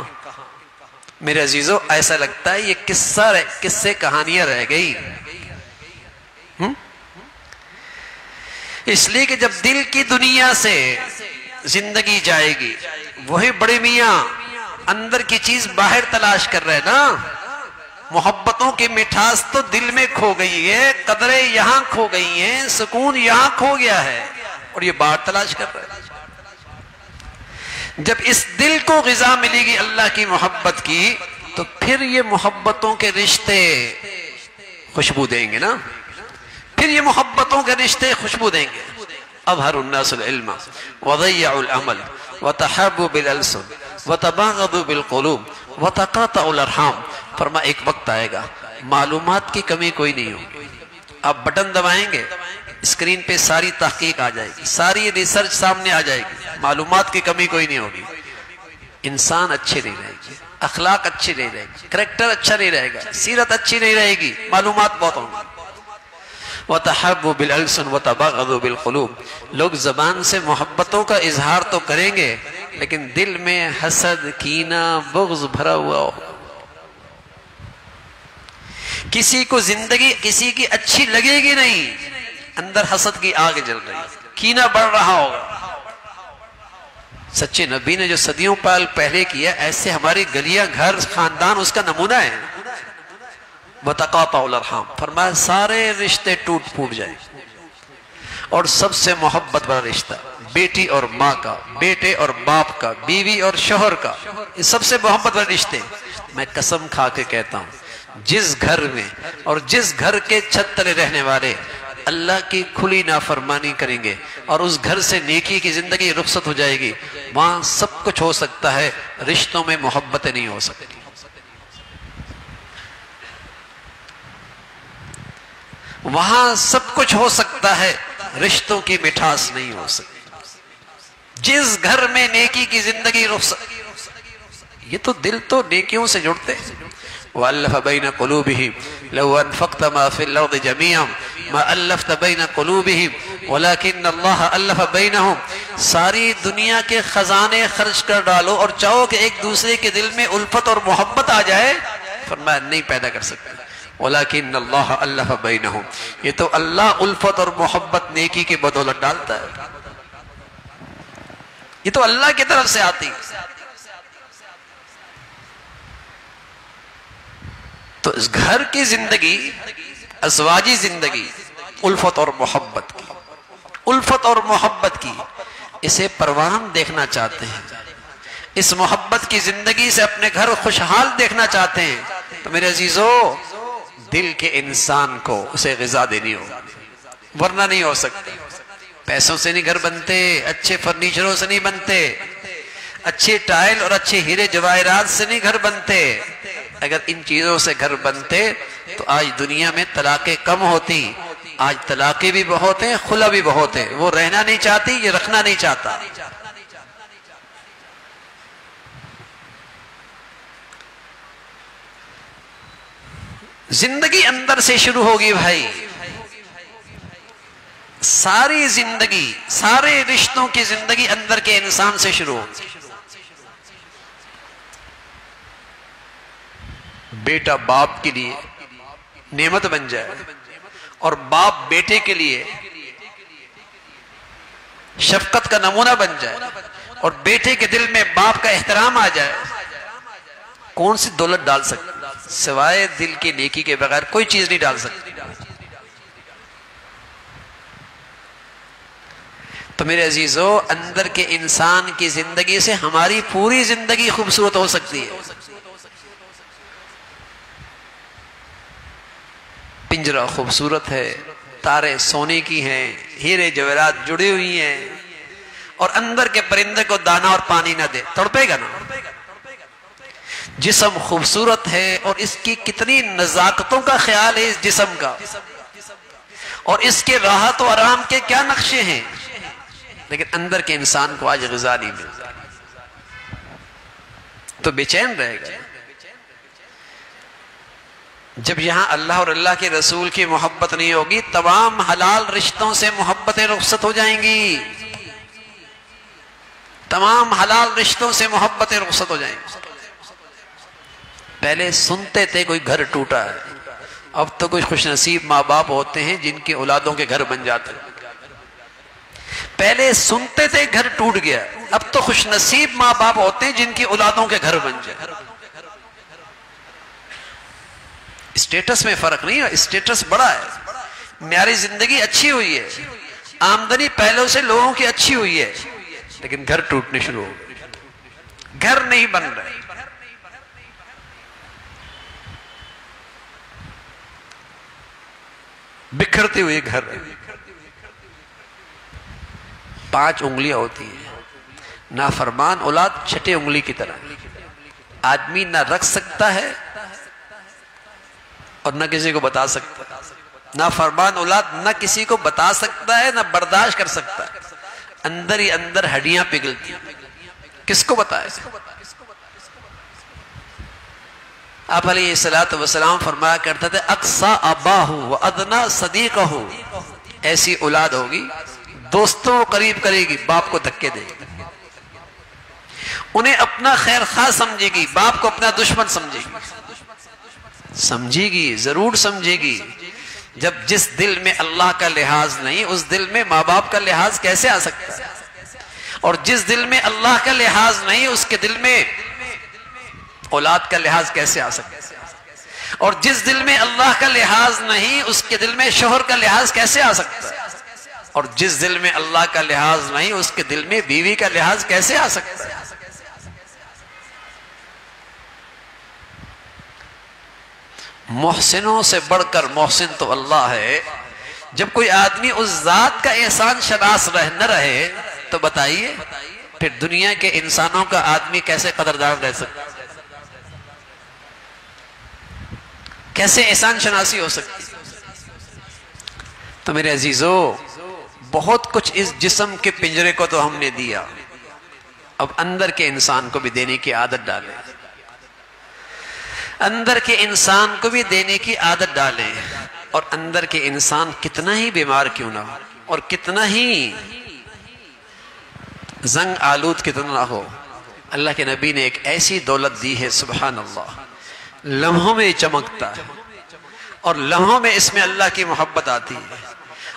میرے عزیزو ایسا لگتا ہے یہ قصے کہانیاں رہ گئی. اس لیے کہ جب دل کی دنیا سے زندگی جائے گی وہی بڑے میاں اندر کی چیز باہر تلاش کر رہے نا. محبتوں کی مٹھاس تو دل میں کھو گئی ہے، قدریں یہاں کھو گئی ہیں، سکون یہاں کھو گیا ہے اور یہ باہر تلاش کر رہے ہیں. جب اس دل کو غذا ملے گی اللہ کی محبت کی تو پھر یہ محبتوں کے رشتے خوشبو دیں گے نا، پھر یہ محبتوں کے رشتے خوشبو دیں گے. اظہر الناس العلم وضيعوا العمل وتحابوا بالالسن وتباغضوا بالقلوب وتقاطعوا الارحام. فرما ایک وقت آئے گا معلومات کی کمی کوئی نہیں ہوگی. آپ بٹن دبائیں گے اسکرین پہ ساری تحقیق آ جائے گی، ساری ریسرچ سامنے آ جائے گی، معلومات کی کمی کوئی نہیں ہوگی. انسان اچھے نہیں رہے گی، اخلاق اچھی نہیں رہے گی، کریکٹر اچھا نہیں رہے گا، سیرت اچھی نہیں رہے گی، معلومات بہت ہوں گی. وَتَحَبُّوا بِالْأَلْسُنِ وَتَبَاغَضُوا بِالْقُلُوبِ. لوگ زبان سے محبتوں کا اظہار تو کریں گے لیکن دل میں حسد، کینہ، بغض بھرا ہوا ہو. کسی کو زندگی کسی کی اچھی لگے گی نہیں، اندر حسد کی آگ جل رہی، کینہ بڑھ رہا ہوگا. سچے نبی نے جو صدیوں پہلے کیا ایسے ہماری گلیاں، گھر، خاندان اس کا نمونہ ہے. وَتَقَاطَعُوا الْأَرْحَامَ. فرمایا سارے رشتے ٹوٹ پھوٹ جائیں. اور سب سے محبت والا رشتہ بیٹی اور ماں کا، بیٹے اور باپ کا، بیوی اور شوہر کا، یہ سب سے محبت والے رشتے. میں قسم کھا کے کہتا ہوں جس گھر میں اور جس گھر کے چھت تلے رہنے والے اللہ کی کھلی نافرمانی کریں گے اور اس گھر سے نیکی کی زندگی رخصت ہو جائے گی، وہاں سب کچھ ہو سکتا ہے، رشتوں میں محبتیں نہیں ہو سکتی. وہاں سب کچھ ہو سکتا ہے، رشتوں کی مٹھاس نہیں ہو سکتی. جس گھر میں نیکی کی زندگی رخصت، یہ تو دل تو نیکیوں سے جڑتے ہیں. وَأَلَّفَ بَيْنَ قُلُوبِهِمْ لَوْ أَنفَقْتَ مَا فِي الْأَرْضِ جَمِيعًا مَا أَلَّفْتَ بَيْنَ قُلُوبِهِمْ وَلَكِنَّ اللَّهَ أَلَّفَ بَيْنَهُمْ. ساری دنیا کے خزانے خرچ کر ڈالو اور چاہو کہ ایک دوسرے کے دل میں الفت اور محبت آ جائے، فرمایا نہیں پیدا کر سکتے. وَلَكِنَّ اللَّهَ أَلَّفَ بَيْنَهُمْ. یہ تو اللہ الفت اور محبت نیکی کی بدولت ڈالتا ہے، یہ تو اللہ کی طرف سے آتی. تو اس گھر کی زندگی، ازواجی زندگی الفت اور محبت کی، الفت اور محبت کی، اسے پروان دیکھنا چاہتے ہیں، اس محبت کی زندگی سے اپنے گھر خوشحال دیکھنا چاہتے ہیں تو میرے عزیزو دل کے انسان کو اسے غذا دینی ہو، ورنہ نہیں ہو سکتا. پیسوں سے نہیں گھر بنتے، اچھے فرنیچروں سے نہیں بنتے، اچھے ٹائل اور اچھے ہیرے جواہرات سے نہیں گھر بنتے. اگر ان چیزوں سے گھر بنتے تو آج دنیا میں طلاقیں کم ہوتی. آج طلاقیں بھی بہت ہیں، خلا بھی بہت ہے. وہ رہنا نہیں چاہتی، یہ رکھنا نہیں چاہتا. زندگی اندر سے شروع ہوگی بھائی. ساری زندگی، سارے رشتوں کی زندگی اندر کے انسان سے شروع ہوگی. بیٹا باپ کے لیے نعمت بن جائے اور باپ بیٹے کے لیے شفقت کا نمونہ بن جائے اور بیٹے کے دل میں باپ کا احترام آ جائے، کون سی دولت ڈال سکتی؟ سوائے دل کی نیکی کے بغیر کوئی چیز نہیں ڈال سکتی. تو میرے عزیزو اندر کے انسان کی زندگی سے ہماری پوری زندگی خوبصورت ہو سکتی ہے. پنجرہ خوبصورت ہے، تارے سونے کی ہیں، ہیرے جواہرات جڑی ہوئی ہیں، اور اندر کے پرندے کو دانا اور پانی نہ دے تڑپے گا نا. جسم خوبصورت ہے اور اس کی کتنی نزاکتوں کا خیال ہے اس جسم کا، اور اس کے راحت و آرام کے کیا نقشے ہیں، لیکن اندر کے انسان کو آج غذا نہیں ملتا تو بے چین رہے گا. جب یہاں اللہ اور اللہ کے رسول کی محبت نہیں ہوگی تمام حلال رشتوں سے محبتیں رخصت ہو جائیں گی، تمام حلال رشتوں سے محبتیں رخصت ہو جائیں گی. پہلے سنتے تھے کوئی گھر ٹوٹا ہے، اب تو کچھ خوش نصیب ماں باپ ہوتے ہیں جن کی اولادوں کے گھر بن جاتے ہیں. پہلے سنتے تھے گھر ٹوٹ گیا، اب تو خوش نصیب ماں باپ ہوتے ہیں جن کی اولادوں کے گھر بن جائے. اسٹیٹس میں فرق نہیں ہے، اسٹیٹس بڑا ہے، معیاری زندگی اچھی ہوئی ہے، آمدنی پہلوں سے لوگوں کی اچھی ہوئی ہے، لیکن گھر ٹوٹنے شروع ہو گئے. گھر نہیں بن رہے. بکھرتے ہوئے گھر. 5 انگلیاں ہوتی ہیں. نافرمان اولاد چھٹے انگلی کی طرح. آدمی نہ رکھ سکتا ہے اور نہ کسی کو بتا سکتا ہے. نافرمان اولاد نہ کسی کو بتا سکتا ہے نہ برداشت کر سکتا ہے. اندر ہی اندر ہڈیاں پگھلتی. کس کو بتائے؟ آپ علیہ السلام فرمایا کرتے تھے اقصا اباہ و ادنا صدیقہ. ایسی اولاد ہوگی دوستوں کو قریب کرے گی، باپ کو دھکے دے گی. انہیں اپنا خیر خواہ سمجھے گی، باپ کو اپنا دشمن سمجھے گی. سمجھے گی، ضرور سمجھے گی. جب جس دل میں اللہ کا لحاظ نہیں اس دل میں ماں باپ کا لحاظ کیسے آ سکتا ہے؟ اور جس دل میں اللہ کا لحاظ نہیں اس کے دل میں اولاد کا لحاظ کیسے آ سکتا ہے؟ اور جس دل میں اللہ کا لحاظ نہیں اس کے دل میں شوہر کا لحاظ کیسے آ سکتا ہے؟ اور جس دل میں اللہ کا لحاظ نہیں اس کے دل میں بیوی کا لحاظ کیسے آ سکتا ہے؟ محسنوں سے بڑھ کر محسن تو اللہ ہے. جب کوئی آدمی اس ذات کا احسان شناس نہ رہے تو بتائیے پھر دنیا کے انسانوں کا آدمی کیسے قدردان رہ سکتا؟ کیسے احسان شناسی ہو سکتی؟ تو میرے عزیزو بہت کچھ اس جسم کے پنجرے کو تو ہم نے دیا، اب اندر کے انسان کو بھی دینے کی عادت ڈالیں. اندر کے انسان کو بھی دینے کی عادت ڈالیں. اور اندر کے انسان کتنا ہی بیمار کیوں نہ ہو اور کتنا ہی زنگ آلود کتنا نہ ہو، اللہ کے نبی نے ایک ایسی دولت دی ہے سبحان اللہ، لمحوں میں چمکتا ہے اور لمحوں میں اس میں اللہ کی محبت آتی ہے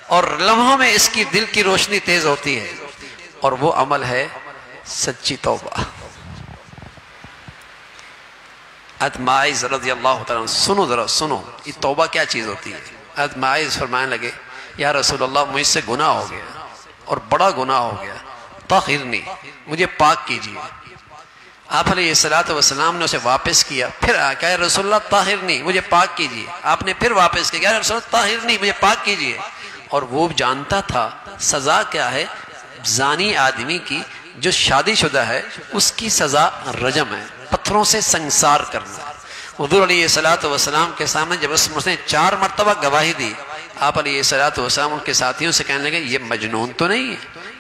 اور لمحوں میں اس کی دل کی روشنی تیز ہوتی ہے. اور وہ عمل ہے سچی توبہ. حضرت معاذ رضی اللہ تعالیٰ سنو ذرا سنو یہ توبہ کیا چیز ہوتی ہے. حضرت معاذ فرمانے لگے یا رسول اللہ مجھ سے گناہ ہو گیا اور بڑا گناہ ہو گیا، طہرنی مجھے پاک کیجیے. آپ علیہ السلام نے اسے واپس کیا، پھر کہا یا رسول اللہ طہرنی مجھے پاک کیجیے. آپ نے پھر واپس کیا یا رسول اللہ طہرنی مجھے پاک کیجیے. اور وہ جانتا تھا سزا کیا ہے. زانی آدمی کی جو شادی شدہ ہے اس کی سزا رجم ہے، پتھروں سے سنسار کرنا. حضور علیہ السلام کے سامنے جب اس نے 4 مرتبہ گواہی دی، آپ علیہ السلام ان کے ساتھیوں سے کہنے لگے یہ مجنون تو نہیں ہے،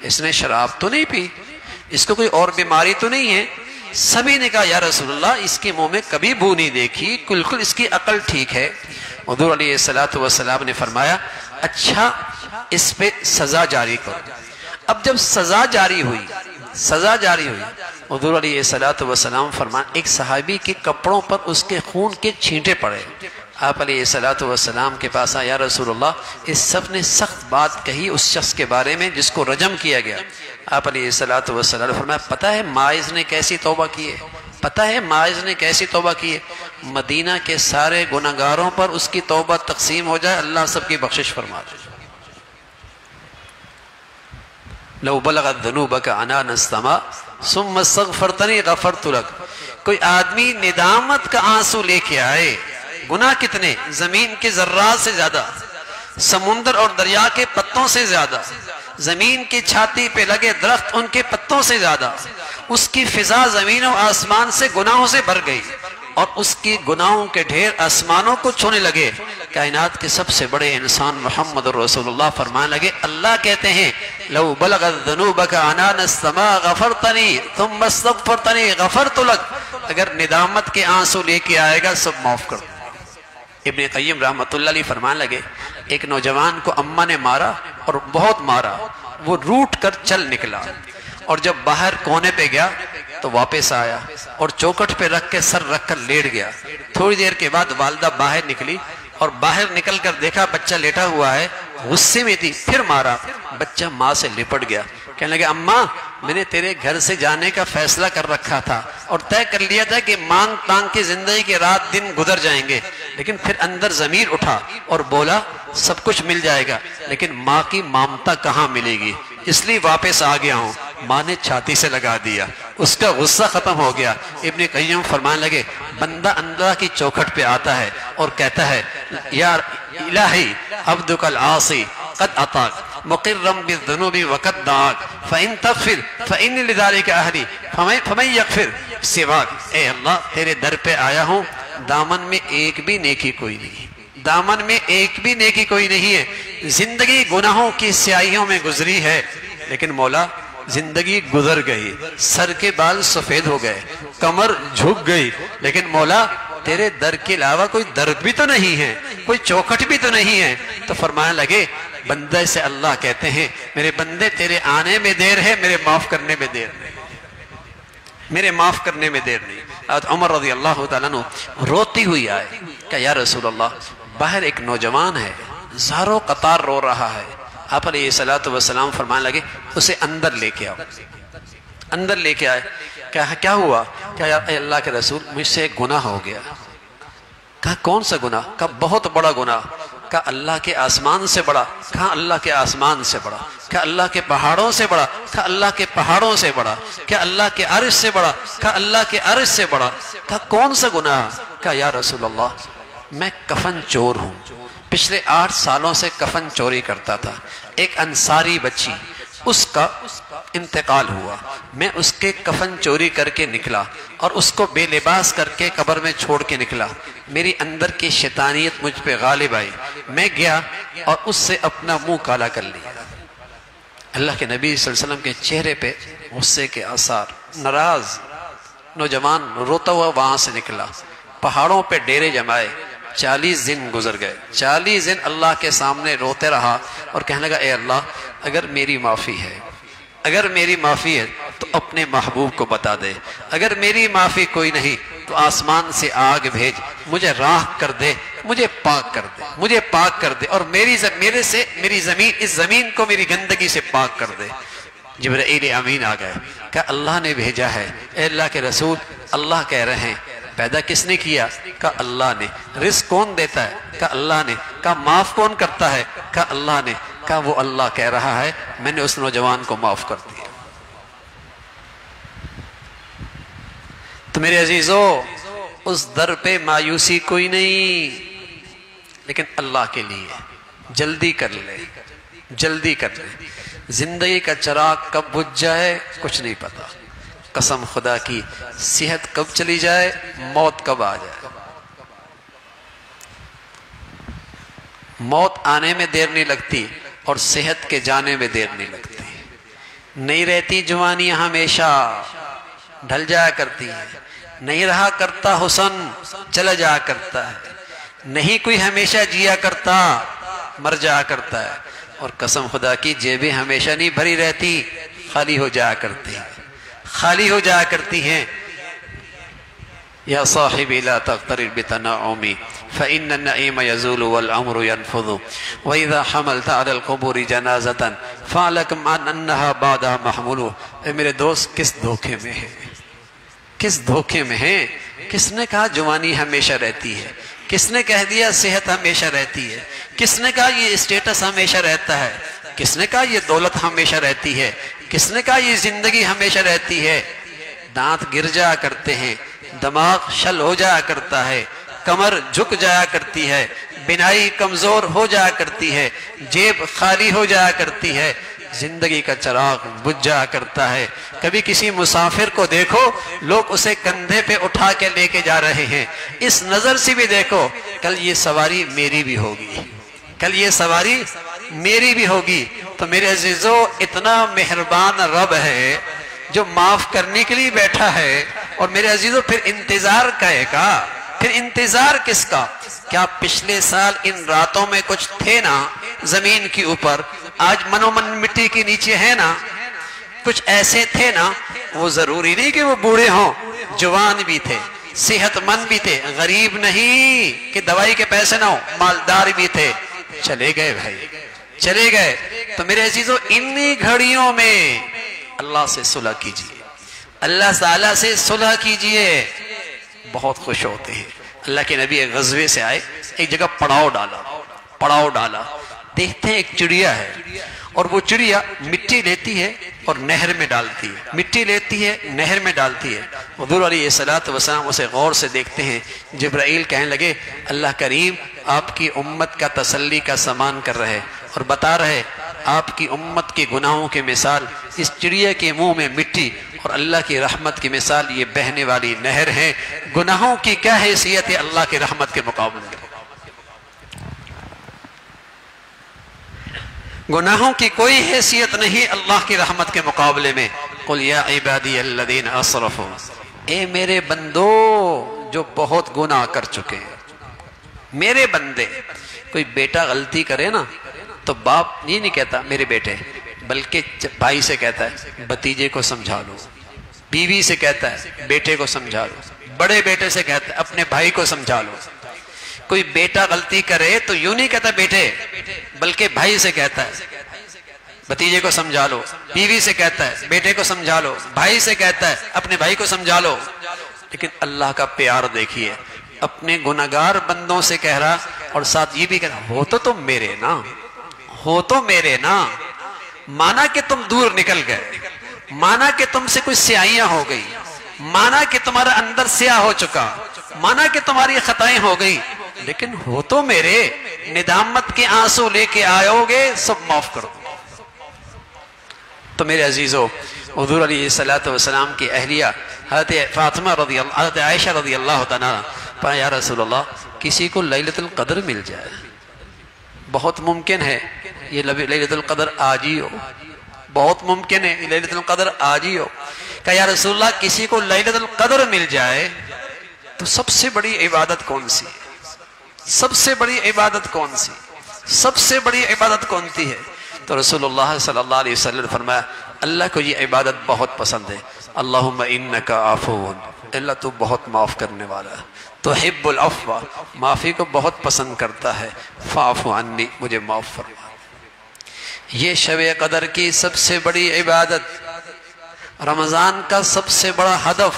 اس نے شراب تو نہیں پی، اس کو کوئی اور بیماری تو نہیں ہے. سبھی نے کہا یا رسول اللہ اس کے منہ میں کبھی بو نہیں دیکھی، بالکل اس کی عقل ٹھیک ہے. حضور علیہ السلام نے فرمایا اچھا اس پہ سزا جاری کرو. اب جب سزا جاری ہوئی حضور علیہ السلام فرمان ایک صحابی کے کپڑوں پر اس کے خون کے چھینٹے پڑے. آپ علیہ السلام کے پاس آیا یا رسول اللہ اس سب نے سخت بات کہی اس شخص کے بارے میں جس کو رجم کیا گیا. آپ علیہ السلام نے فرمایا پتہ ہے معاذ نے کیسی توبہ کی ہے، پتہ ہے معاذ نے کیسی توبہ کی ہے. مدینہ کے سارے گناہگاروں پر اس کی توبہ تقسیم ہو جائے اللہ سب کی بخشش فرما دے. لو بلغت ذنوبک عنان السماء ثم استغفرتنی غفرت لک. کوئی آدمی ندامت کا آنسو لے کے آئے، گناہ کتنے، زمین کے ذرات سے زیادہ، سمندر اور دریا کے پتوں سے زیادہ، زمین کی چھاتی پہ لگے درخت ان کے پتوں سے زیادہ، اس کی فضا زمین و آسمان سے گناہوں سے بھر گئی اور اس کی گناہوں کے ڈھیر آسمانوں کو چھونے لگے. کائنات کے سب سے بڑے انسان محمد رسول اللہ فرمانے لگے اللہ کہتے ہیں لو بلغت ذنوبک عنان السماء غفرتنی ثم استغفرتنی غفرت لک. اگر ندامت کے آنسو لے کے آئے گا سب معاف کر دوں. ابن قیم رحمۃ اللہ علیہ فرمانے لگے ایک نوجوان کو اماں نے مارا اور بہت مارا، وہ روٹ کر چل نکلا اور جب باہر کونے پہ گیا تو واپس آیا اور چوکٹ پہ رکھ کے سر رکھ کر لیٹ گیا. تھوڑی دیر کے بعد والدہ باہر نکلی اور باہر نکل کر دیکھا بچہ لیٹا ہوا ہے، غصے میں تھی، پھر مارا، بچہ ماں سے لپٹ گیا. کہنے لگے اماں میں نے تیرے گھر سے جانے کا فیصلہ کر رکھا تھا اور طے کر لیا تھا کہ مانگ تانگ کی زندگی کے رات دن گزر جائیں گے، لیکن پھر اندر ضمیر اٹھا اور بولا سب کچھ مل جائے گا لیکن ماں کی ممتا کہاں ملے گی، اس لیے واپس آ گیا ہوں. ماں نے چھاتی سے لگا دیا، اس کا غصہ ختم ہو گیا۔ ابن قیم فرمانے لگے بندہ اللہ کی چوکھٹ پہ آتا ہے اور کہتا ہے یا الہی عبدک العاصی قد اطاق مقرم بالذنوب وقد دعاک فإن تغفر فإن لذلك اہلی فمن یغفر سواک۔ اے اللہ تیرے در پہ آیا ہوں، دامن میں ایک بھی نیکی کوئی نہیں، دامن میں ایک بھی نیکی کوئی نہیں ہے، زندگی گناہوں کی سیاہیوں میں گزری ہے، لیکن مولا زندگی گزر گئی، سر کے بال سفید ہو گئے، کمر جھک گئی، لیکن مولا تیرے در کے علاوہ کوئی درد بھی تو نہیں ہے، کوئی چوکھٹ بھی تو نہیں ہے۔ تو فرمانے لگے بندے سے اللہ کہتے ہیں میرے بندے تیرے آنے میں دیر ہے، میرے معاف کرنے میں دیر نہیں، میرے معاف کرنے میں دیر نہیں۔ عمر رضی اللہ تعالیٰ عنہ روتی ہوئی آئے کہ یا رسول اللہ باہر ایک نوجوان ہے، زاروں قطار رو رہا ہے۔ آپ علیہ السلام فرمانے لگے اسے اندر لے کے آؤ، اندر لے کے آئے۔ کہا کیا ہوا؟ کہا اے اللہ کے رسول مجھ سے ایک گناہ ہو گیا۔ کہا کون سا گناہ؟ کہا بہت بڑا گناہ۔ کہا اللہ کے آسمان سے بڑا؟ کہا اللہ کے آسمان سے بڑا۔ کہا اللہ کے پہاڑوں سے بڑا؟ کہا اللہ کے پہاڑوں سے بڑا۔ کہا اللہ کے عرش سے بڑا؟ کہا اللہ کے عرش سے بڑا۔ کہا کون سا گناہ؟ کہا یا رسول اللہ میں کفن چور ہوں، پچھلے 8 سالوں سے کفن چوری کرتا تھا۔ ایک انصاری بچی اس کا انتقال ہوا، میں اس کے کفن چوری کر کے نکلا اور اس کو بے لباس کر کے قبر میں چھوڑ کے نکلا۔ میری اندر کی شیطانیت مجھ پہ غالب آئی، میں گیا اور اس سے اپنا منہ کالا کر لیا۔ اللہ کے نبی صلی اللہ علیہ وسلم کے چہرے پہ غصے کے آثار، ناراض نوجوان روتا ہوا وہاں سے نکلا، پہاڑوں پہ ڈیرے جمائے، 40 دن گزر گئے، 40 دن اللہ کے سامنے روتے رہا اور کہنے لگا اے اللہ اگر میری معافی ہے، اگر میری معافی ہے تو اپنے محبوب کو بتا دے، اگر میری معافی کوئی نہیں تو آسمان سے آگ بھیج، مجھے راہ کر دے، مجھے پاک کر دے، مجھے پاک کر دے اور میری زمین، اس زمین کو میری گندگی سے پاک کر دے۔ جبرائیل امین آ گئے، کہ اللہ نے بھیجا ہے۔ اے اللہ کے رسول اللہ کہہ رہے ہیں پیدا کس نے کیا؟ کہ اللہ نے۔ رزق کون دیتا ہے؟ کہ اللہ نے۔ کہ معاف کون کرتا ہے؟ کہ اللہ نے۔ کہ وہ اللہ کہہ رہا ہے میں نے اس نوجوان کو معاف کر دیا۔ تو میرے عزیزو اس در پہ مایوسی کوئی نہیں، لیکن اللہ کے لیے جلدی کر لے، جلدی کر لے۔ زندگی کا چراغ کب بجھ جائے کچھ نہیں پتا، قسم خدا کی صحت کب چلی جائے، موت کب آ جائے۔ موت آنے میں دیر نہیں لگتی اور صحت کے جانے میں دیر نہیں لگتی۔ نہیں رہتی جوانی ہمیشہ، ڈھل جایا کرتی ہے۔ نہیں رہا کرتا حسن، چلا جایا کرتا ہے۔ نہیں کوئی ہمیشہ جیا کرتا، مر جایا کرتا ہے۔ اور قسم خدا کی جیبیں ہمیشہ نہیں بھری رہتی، خالی ہو جایا کرتی ہیں، خالی ہو جایا کرتی ہیں۔ یا صاحبی لا تغترر بتنعمی فإن النعیم یزول والعمر ينفض وإذا حملت على القبور جنازة فاعلم أنها بعدها محمول۔ اے میرے دوست کس دھوکے میں ہے، کس دھوکے میں ہے؟ کس نے کہا جوانی ہمیشہ رہتی ہے؟ کس نے کہہ دیا صحت ہمیشہ رہتی ہے؟ کس نے کہا یہ اسٹیٹس ہمیشہ رہتا ہے؟ کس نے کہا یہ دولت ہمیشہ رہتی ہے؟ کس نے کہا یہ زندگی ہمیشہ رہتی ہے؟ دانت گر جایا کرتے ہیں، دماغ شل ہو جایا کرتا ہے، کمر جھک جایا کرتی ہے، بینائی کمزور ہو جایا کرتی ہے، جیب خالی ہو جایا کرتی ہے، زندگی کا چراغ بجھ جایا کرتا ہے۔ کبھی کسی مسافر کو دیکھو لوگ اسے کندھے پہ اٹھا کے لے کے جا رہے ہیں، اس نظر سے بھی دیکھو کل یہ سواری میری بھی ہوگی، کل یہ سواری میری بھی ہوگی۔ تو میرے عزیزو اتنا مہربان رب ہے جو معاف کرنے کے لیے بیٹھا ہے۔ اور میرے عزیزو پھر انتظار کہے گا، پھر انتظار کس کا؟ کیا پچھلے سال ان راتوں میں کچھ تھے نا زمین کی اوپر، آج منو من مٹی کے نیچے ہے نا؟ کچھ ایسے تھے نا، وہ ضروری نہیں کہ وہ بوڑھے ہوں، جوان بھی تھے، صحت مند بھی تھے، غریب نہیں کہ دوائی کے پیسے نہ ہو، مالدار بھی تھے، چلے گئے بھائی، چلے گئے۔ تو میرے عزیزو انہی گھڑیوں میں اللہ سے صلح کیجئے، اللہ تعالیٰ سے صلح کیجئے، بہت خوش ہوتے ہیں۔ اللہ کے نبی ایک غزوے سے آئے، ایک جگہ پڑاؤ ڈالا، دیکھتے ہیں ایک چڑیا ہے اور وہ چڑیا مٹی لیتی ہے اور نہر میں ڈالتی ہے، مٹی لیتی ہے نہر میں ڈالتی ہے۔ حضور علیہ الصلوۃ والسلام اسے غور سے دیکھتے ہیں، جبرائیل کہنے لگے اللہ کریم آپ کی امت کا تسلی کا سامان کر رہے اور بتا رہے آپ کی امت کے گناہوں کی مثال اس چڑیا کے منہ میں مٹی اور اللہ کی رحمت کی مثال یہ بہنے والی نہر ہے، گناہوں کی کیا حیثیت ہے اللہ کی رحمت کے مقابلے میں؟ گناہوں کی کوئی حیثیت نہیں اللہ کی رحمت کے مقابلے میں۔ قل یا عبادی الذین اسرفوا، اے میرے بندو جو بہت گناہ کر چکے ہیں، میرے بندے۔ کوئی بیٹا غلطی کرے نا تو باپ یہ نہیں کہتا میرے بیٹے، بلکہ بھائی سے کہتا ہے بھتیجے کو سمجھا لو، بیوی سے کہتا ہے بیٹے کو سمجھا لو، بڑے بیٹے سے کہتا ہے اپنے بھائی کو سمجھا لو۔ کوئی بیٹا غلطی کرے تو یوں نہیں کہتا بیٹے، بلکہ بھائی سے کہتا ہے بھتیجے کو سمجھا لو، بیوی سے کہتا ہے بیٹے کو سمجھا لو، بھائی سے کہتا ہے اپنے بھائی کو سمجھا لو۔ لیکن اللہ کا پیار دیکھیے، اپنے گناہگار بندوں سے کہہ رہا اور ساتھ یہ بھی کہہ رہا ہو تو تم میرے نا، ہو تو میرے نا۔ مانا کہ تم دور نکل گئے، مانا کہ تم سے کچھ سیاہیاں ہو گئی، مانا کہ تمہارا اندر سیاہ ہو چکا، مانا کہ تمہاری خطائیں ہو گئی، لیکن ہو تو میرے، ندامت کے آنسو لے کے آئو گے سب معاف کر دو۔ تو میرے عزیزو، حضور علیہ السلام کی اہلیہ حضرت فاطمہ رضی اللہ، حضرت عائشہ رضی اللہ تعالیٰ، یا رسول اللہ کسی کو لیلۃ القدر مل جائے، بہت ممکن ہے یہ لیلۃ القدر آج ہی ہو، بہت ممکن ہے لیلۃ القدر آج ہی ہو۔ کہ یا رسول اللہ کسی کو لیلۃ القدر مل جائے تو سب سے بڑی عبادت کون سی؟ سب سے بڑی عبادت کون سی؟ سب سے بڑی عبادت کون سی ہے؟ تو رسول اللہ صلی اللہ علیہ وسلم نے فرمایا اللہ کو یہ عبادت بہت پسند ہے، اللہم انکا عفو، اللہ تو بہت معاف کرنے والا ہے، تحب العفو، معافی کو بہت پسند کرتا ہے، فاعف عنی، مجھے معاف فرما۔ یہ شب قدر کی سب سے بڑی عبادت، رمضان کا سب سے بڑا ہدف،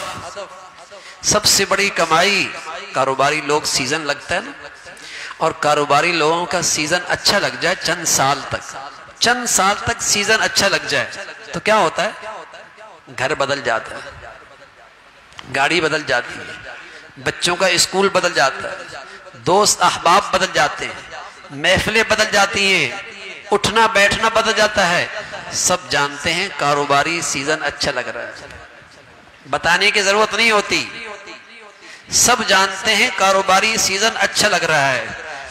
سب سے بڑی کمائی۔ کاروباری لوگ سیزن لگتا ہے نا، اور کاروباری لوگوں کا سیزن اچھا لگ جائے چند سال تک سیزن اچھا لگ جائے تو کیا ہوتا ہے؟ گھر بدل جاتا ہے، گاڑی بدل جاتی ہے، بچوں کا اسکول بدل جاتا ہے، دوست احباب بدل جاتے ہیں، محفلیں بدل جاتی ہیں، اٹھنا بیٹھنا بدل جاتا ہے۔ سب جانتے ہیں کاروباری سیزن اچھا لگ رہا ہے، بتانے کی ضرورت نہیں ہوتی، سب جانتے ہیں کاروباری سیزن اچھا لگ رہا ہے۔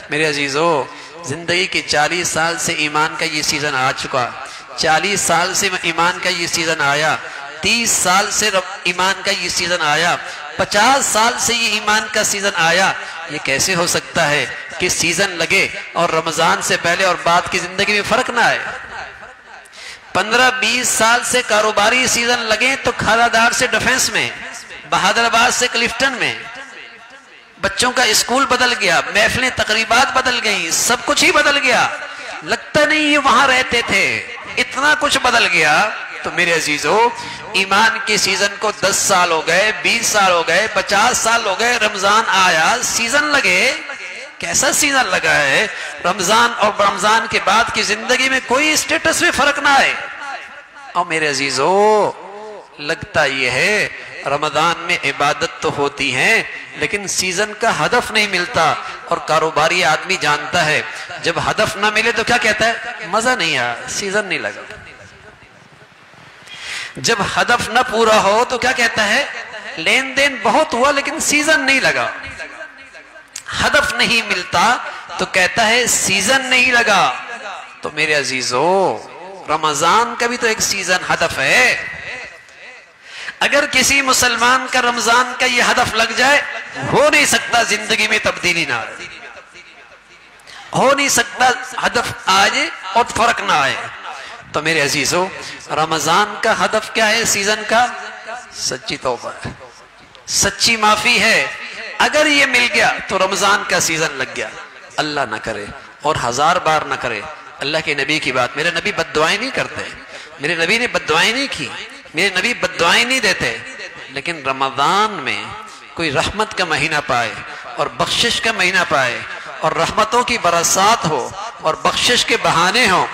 میرے عزیزو، زندگی کے 40 سال سے ایمان کا یہ سیزن آ چکا، 40 سال سے ایمان کا یہ سیزن آیا، 30 سال سے ایمان کا یہ سیزن آیا، 50 سال سے یہ ایمان کا سیزن آیا۔ یہ کیسے ہو سکتا ہے کہ سیزن لگے اور رمضان سے پہلے اور بعد کی زندگی میں فرق نہ آئے؟ 15-20 سال سے کاروباری سیزن لگے تو کھالا دار سے ڈیفنس میں، بہادر آباد سے کلفٹن میں، بچوں کا اسکول بدل گیا، محفلیں تقریبات بدل گئیں، سب کچھ ہی بدل گیا، لگتا نہیں یہ وہاں رہتے تھے، اتنا کچھ بدل گیا۔ تو میرے عزیزو، ایمان کے سیزن کو 10 سال ہو گئے، 20 سال ہو گئے، 50 سال ہو گئے، رمضان آیا، سیزن لگے، کیسا سیزن لگا ہے؟ رمضان اور رمضان کے بعد کی زندگی میں کوئی اسٹیٹس میں فرق نہ آئے۔ اور میرے عزیزو، لگتا یہ ہے رمضان میں عبادت تو ہوتی ہیں لیکن سیزن کا ہدف نہیں ملتا، اور کاروباری آدمی جانتا ہے جب ہدف نہ ملے تو کیا کہتا ہے؟ مزہ نہیں آیا، سیزن نہیں لگا۔ جب ہدف نہ پورا ہو تو کیا کہتا ہے؟ لین دین بہت ہوا لیکن سیزن نہیں لگا۔ ہدف نہیں ملتا تو کہتا ہے سیزن نہیں لگا۔ تو میرے عزیزو، رمضان کا بھی تو ایک سیزن ہدف ہے۔ اگر کسی مسلمان کا رمضان کا یہ ہدف لگ جائے، ہو نہیں سکتا زندگی میں تبدیلی نہ آئے، ہو نہیں سکتا ہدف آئے اور فرق نہ آئے۔ تو میرے عزیزو، رمضان کا ہدف کیا ہے سیزن کا؟ سچی توبہ ہے، سچی معافی ہے۔ اگر یہ مل گیا تو رمضان کا سیزن لگ گیا۔ اللہ نہ کرے اور 1000 بار نہ کرے، اللہ کے نبی کی بات، میرے نبی بد دعائیں نہیں کرتے، میرے نبی نے بد دعائیں نہیں کی، میرے نبی بد دعائیں نہیں دیتے، لیکن رمضان میں کوئی رحمت کا مہینہ پائے اور بخشش کا مہینہ پائے اور رحمتوں کی برسات ہو اور بخشش کے بہانے ہوں،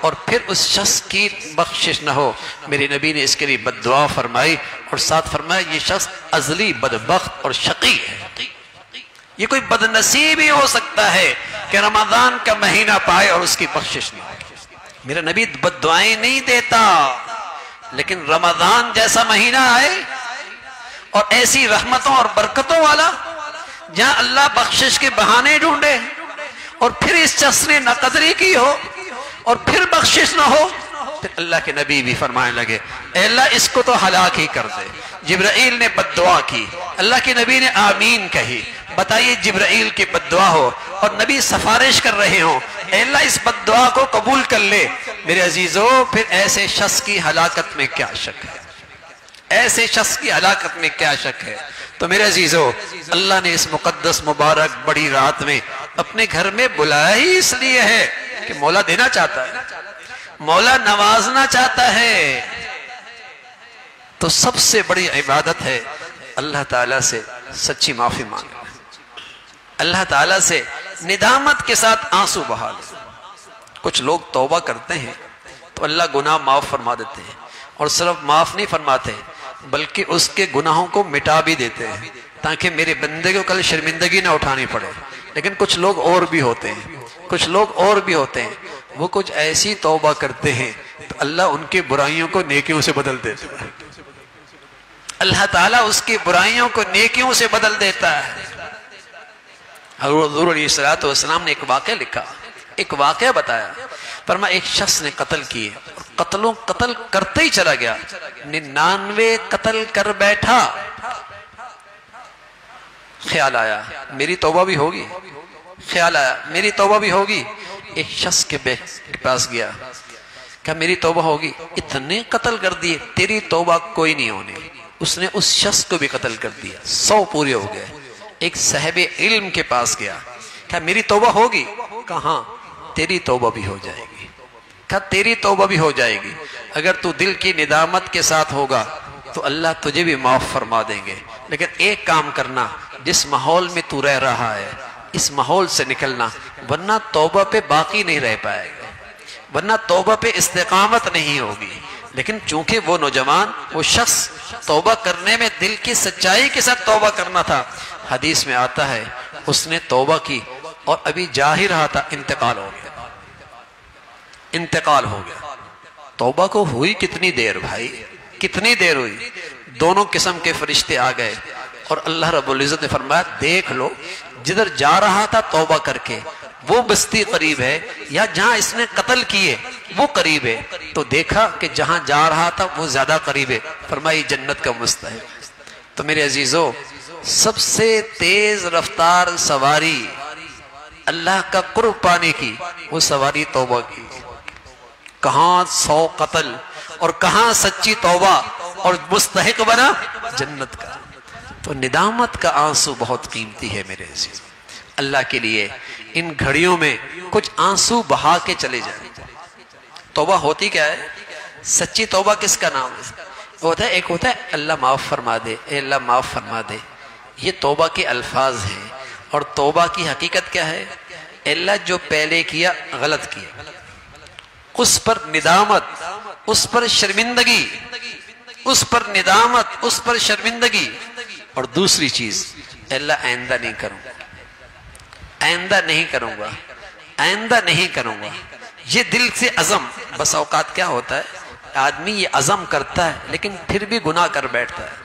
اور پھر اس شخص کی بخشش نہ ہو. میری نبی نے اس کے لیے بد دعا فرمائی اور ساتھ فرمایا یہ شخص ازلی بدبخت اور شقی ہے. یہ کوئی بد نصیب ہی ہو سکتا ہے کہ رمضان کا مہینہ پائے اور اس کی بخشش نہ ہو. میرا نبی بد دعائیں نہیں دیتا، لیکن رمضان جیسا مہینہ آئے اور ایسی رحمتوں اور برکتوں والا جہاں اللہ بخشش کے بہانے ڈھونڈے اور پھر اس شخص نے ناقدری کی ہو اور پھر بخشش نہ ہو، پھر اللہ کے نبی بھی فرمانے لگے اے اللہ اس کو تو ہلاک ہی کر دے. جبرائیل نے بد دعا کی، اللہ کے نبی نے آمین کہی. بتائیے جبرائیل کی بد دعا ہو اور نبی سفارش کر رہے ہوں اے اللہ اس بد دعا کو قبول کر لے. میرے عزیزو پھر ایسے شخص کی ہلاکت میں کیا شک ہے، ایسے شخص کی ہلاکت میں کیا شک ہے. تو میرے عزیزو اللہ نے اس مقدس مبارک بڑی رات میں اپنے گھر میں بلایا ہی اس لیے ہے کہ مولا دینا چاہتا ہے، مولا نوازنا چاہتا ہے. تو سب سے بڑی عبادت ہے اللہ تعالیٰ سے سچی معافی مانگنا، اللہ تعالیٰ سے ندامت کے ساتھ آنسو بہا لے. کچھ لوگ توبہ کرتے ہیں تو اللہ گناہ معاف فرما دیتے ہیں، اور صرف معاف نہیں فرماتے بلکہ اس کے گناہوں کو مٹا بھی دیتے ہیں تاکہ میرے بندے کو کل شرمندگی نہ اٹھانی پڑے. لیکن کچھ لوگ اور بھی ہوتے ہیں، کچھ لوگ اور بھی ہوتے ہیں وہ کچھ ایسی توبہ کرتے ہیں تو اللہ ان کی برائیوں کو نیکیوں سے بدل دیتا ہے. اللہ تعالیٰ اس کی برائیوں کو نیکیوں سے بدل دیتا ہے. حضور علیہ السلام نے ایک واقعہ لکھا، ایک واقعہ بتایا. فرمایا ایک شخص نے قتل کیے، قتل کرتے ہی چلا گیا، 99 قتل کر بیٹھا. خیال آیا میری توبہ بھی ہوگی، خیال آیا میری توبہ بھی ہوگی. ایک شخص کے پاس گیا، کہا میری توبہ ہوگی، اتنے قتل کر دیے تیری توبہ کوئی نہیں ہونی. اس نے اس شخص کو بھی قتل کر دیا، 100 پورے ہو گئے. ایک صاحب علم کے پاس گیا، کہا میری توبہ ہوگی، کہاں تیری توبہ بھی ہو جائے گی. کہا تیری توبہ بھی ہو جائے گی، اگر تو دل کی ندامت کے ساتھ ہوگا تو اللہ تجھے بھی معاف فرما دیں گے. لیکن ایک کام کرنا، جس ماحول میں تو رہ رہا ہے اس ماحول سے نکلنا، ورنہ توبہ پہ باقی نہیں رہ پائے گا، ورنہ توبہ پہ استقامت نہیں ہوگی. لیکن چونکہ وہ نوجوان، وہ شخص توبہ کرنے میں دل کی سچائی کے ساتھ توبہ کرنا تھا. حدیث میں آتا ہے اس نے توبہ کی اور ابھی جا ہی رہا تھا انتقال ہو گیا، انتقال ہو گیا. توبہ کو ہوئی کتنی دیر بھائی، کتنی دیر ہوئی. دونوں قسم کے فرشتے آ گئے اور اللہ رب العزت نے فرمایا دیکھ لو جدھر جا رہا تھا توبہ کر کے وہ بستی قریب ہے یا جہاں اس نے قتل کیے وہ قریب ہے. تو دیکھا کہ جہاں جا رہا تھا وہ زیادہ قریب ہے، فرمائی جنت کا مستحق. تو میرے عزیزو سب سے تیز رفتار سواری اللہ کا قرب پانے کی وہ سواری توبہ کی. کہاں 100 قتل اور کہاں سچی توبہ اور مستحق بنا جنت کا. تو ندامت کا آنسو بہت قیمتی ہے میرے عزیز. اللہ کے لیے ان گھڑیوں میں کچھ آنسو بہا کے چلے جائیں. توبہ ہوتی کیا ہے؟ سچی توبہ کس کا نام ہے؟ ایک ہوتا ہے اللہ معاف فرما دے، اے اللہ معاف فرما دے. یہ توبہ کے الفاظ ہیں، اور توبہ کی حقیقت کیا ہے؟ اے اللہ جو پہلے کیا غلط کیا اس پر ندامت، اس پر شرمندگی، اس پر ندامت، اس پر شرمندگی. اور دوسری چیز اے اللہ آئندہ نہیں کروں گا، آئندہ نہیں کروں گا، آئندہ نہیں کروں گا. یہ دل سے عزم. بس اوقات کیا ہوتا ہے آدمی یہ عزم کرتا ہے لیکن پھر بھی گناہ کر بیٹھتا ہے.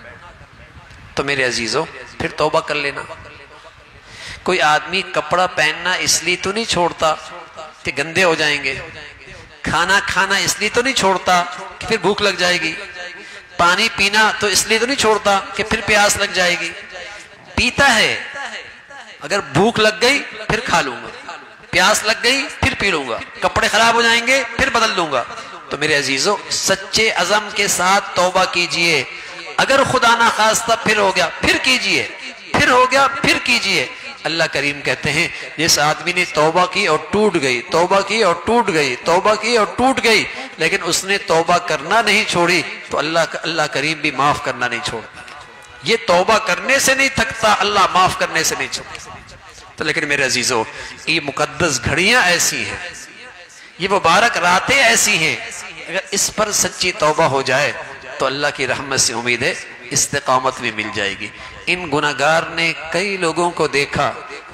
تو میرے عزیزوں پھر توبہ کر لینا. کوئی آدمی کپڑا پہننا اس لیے تو نہیں چھوڑتا کہ گندے ہو جائیں گے، کھانا کھانا اس لیے تو نہیں چھوڑتا کہ پھر بھوک لگ جائے گی، پانی پینا تو اس لیے تو نہیں چھوڑتا کہ پھر پیاس لگ جائے گی. پیتا ہے، اگر بھوک لگ گئی پھر کھا لوں گا، پیاس لگ گئی پھر پی لوں گا، کپڑے خراب ہو جائیں گے پھر بدل لوں گا. تو میرے عزیزوں سچے عزم کے ساتھ توبہ کیجئے. اگر خدا نہ خواستہ پھر ہو گیا پھر کیجئے، پھر ہو گیا پھر کیجئے. اللہ کریم کہتے ہیں جس آدمی نے توبہ کی اور ٹوٹ گئی، توبہ کی اور ٹوٹ گئی، توبہ کی اور ٹوٹ گئی، لیکن اس نے توبہ کرنا نہیں چھوڑی تو اللہ کریم بھی معاف کرنا نہیں چھوڑتا. یہ توبہ کرنے سے نہیں تھکتا، اللہ معاف کرنے سے نہیں چھوڑتا. تو لیکن میرے عزیزوں یہ مقدس گھڑیاں ایسی ہیں یہ مبارک راتیں ایسی ہیں، اگر اس پر سچی توبہ ہو جائے تو اللہ کی رحمت سے امید ہے استقامت بھی مل جائے گی۔ ان گناہگار نے کئی لوگوں کو دیکھا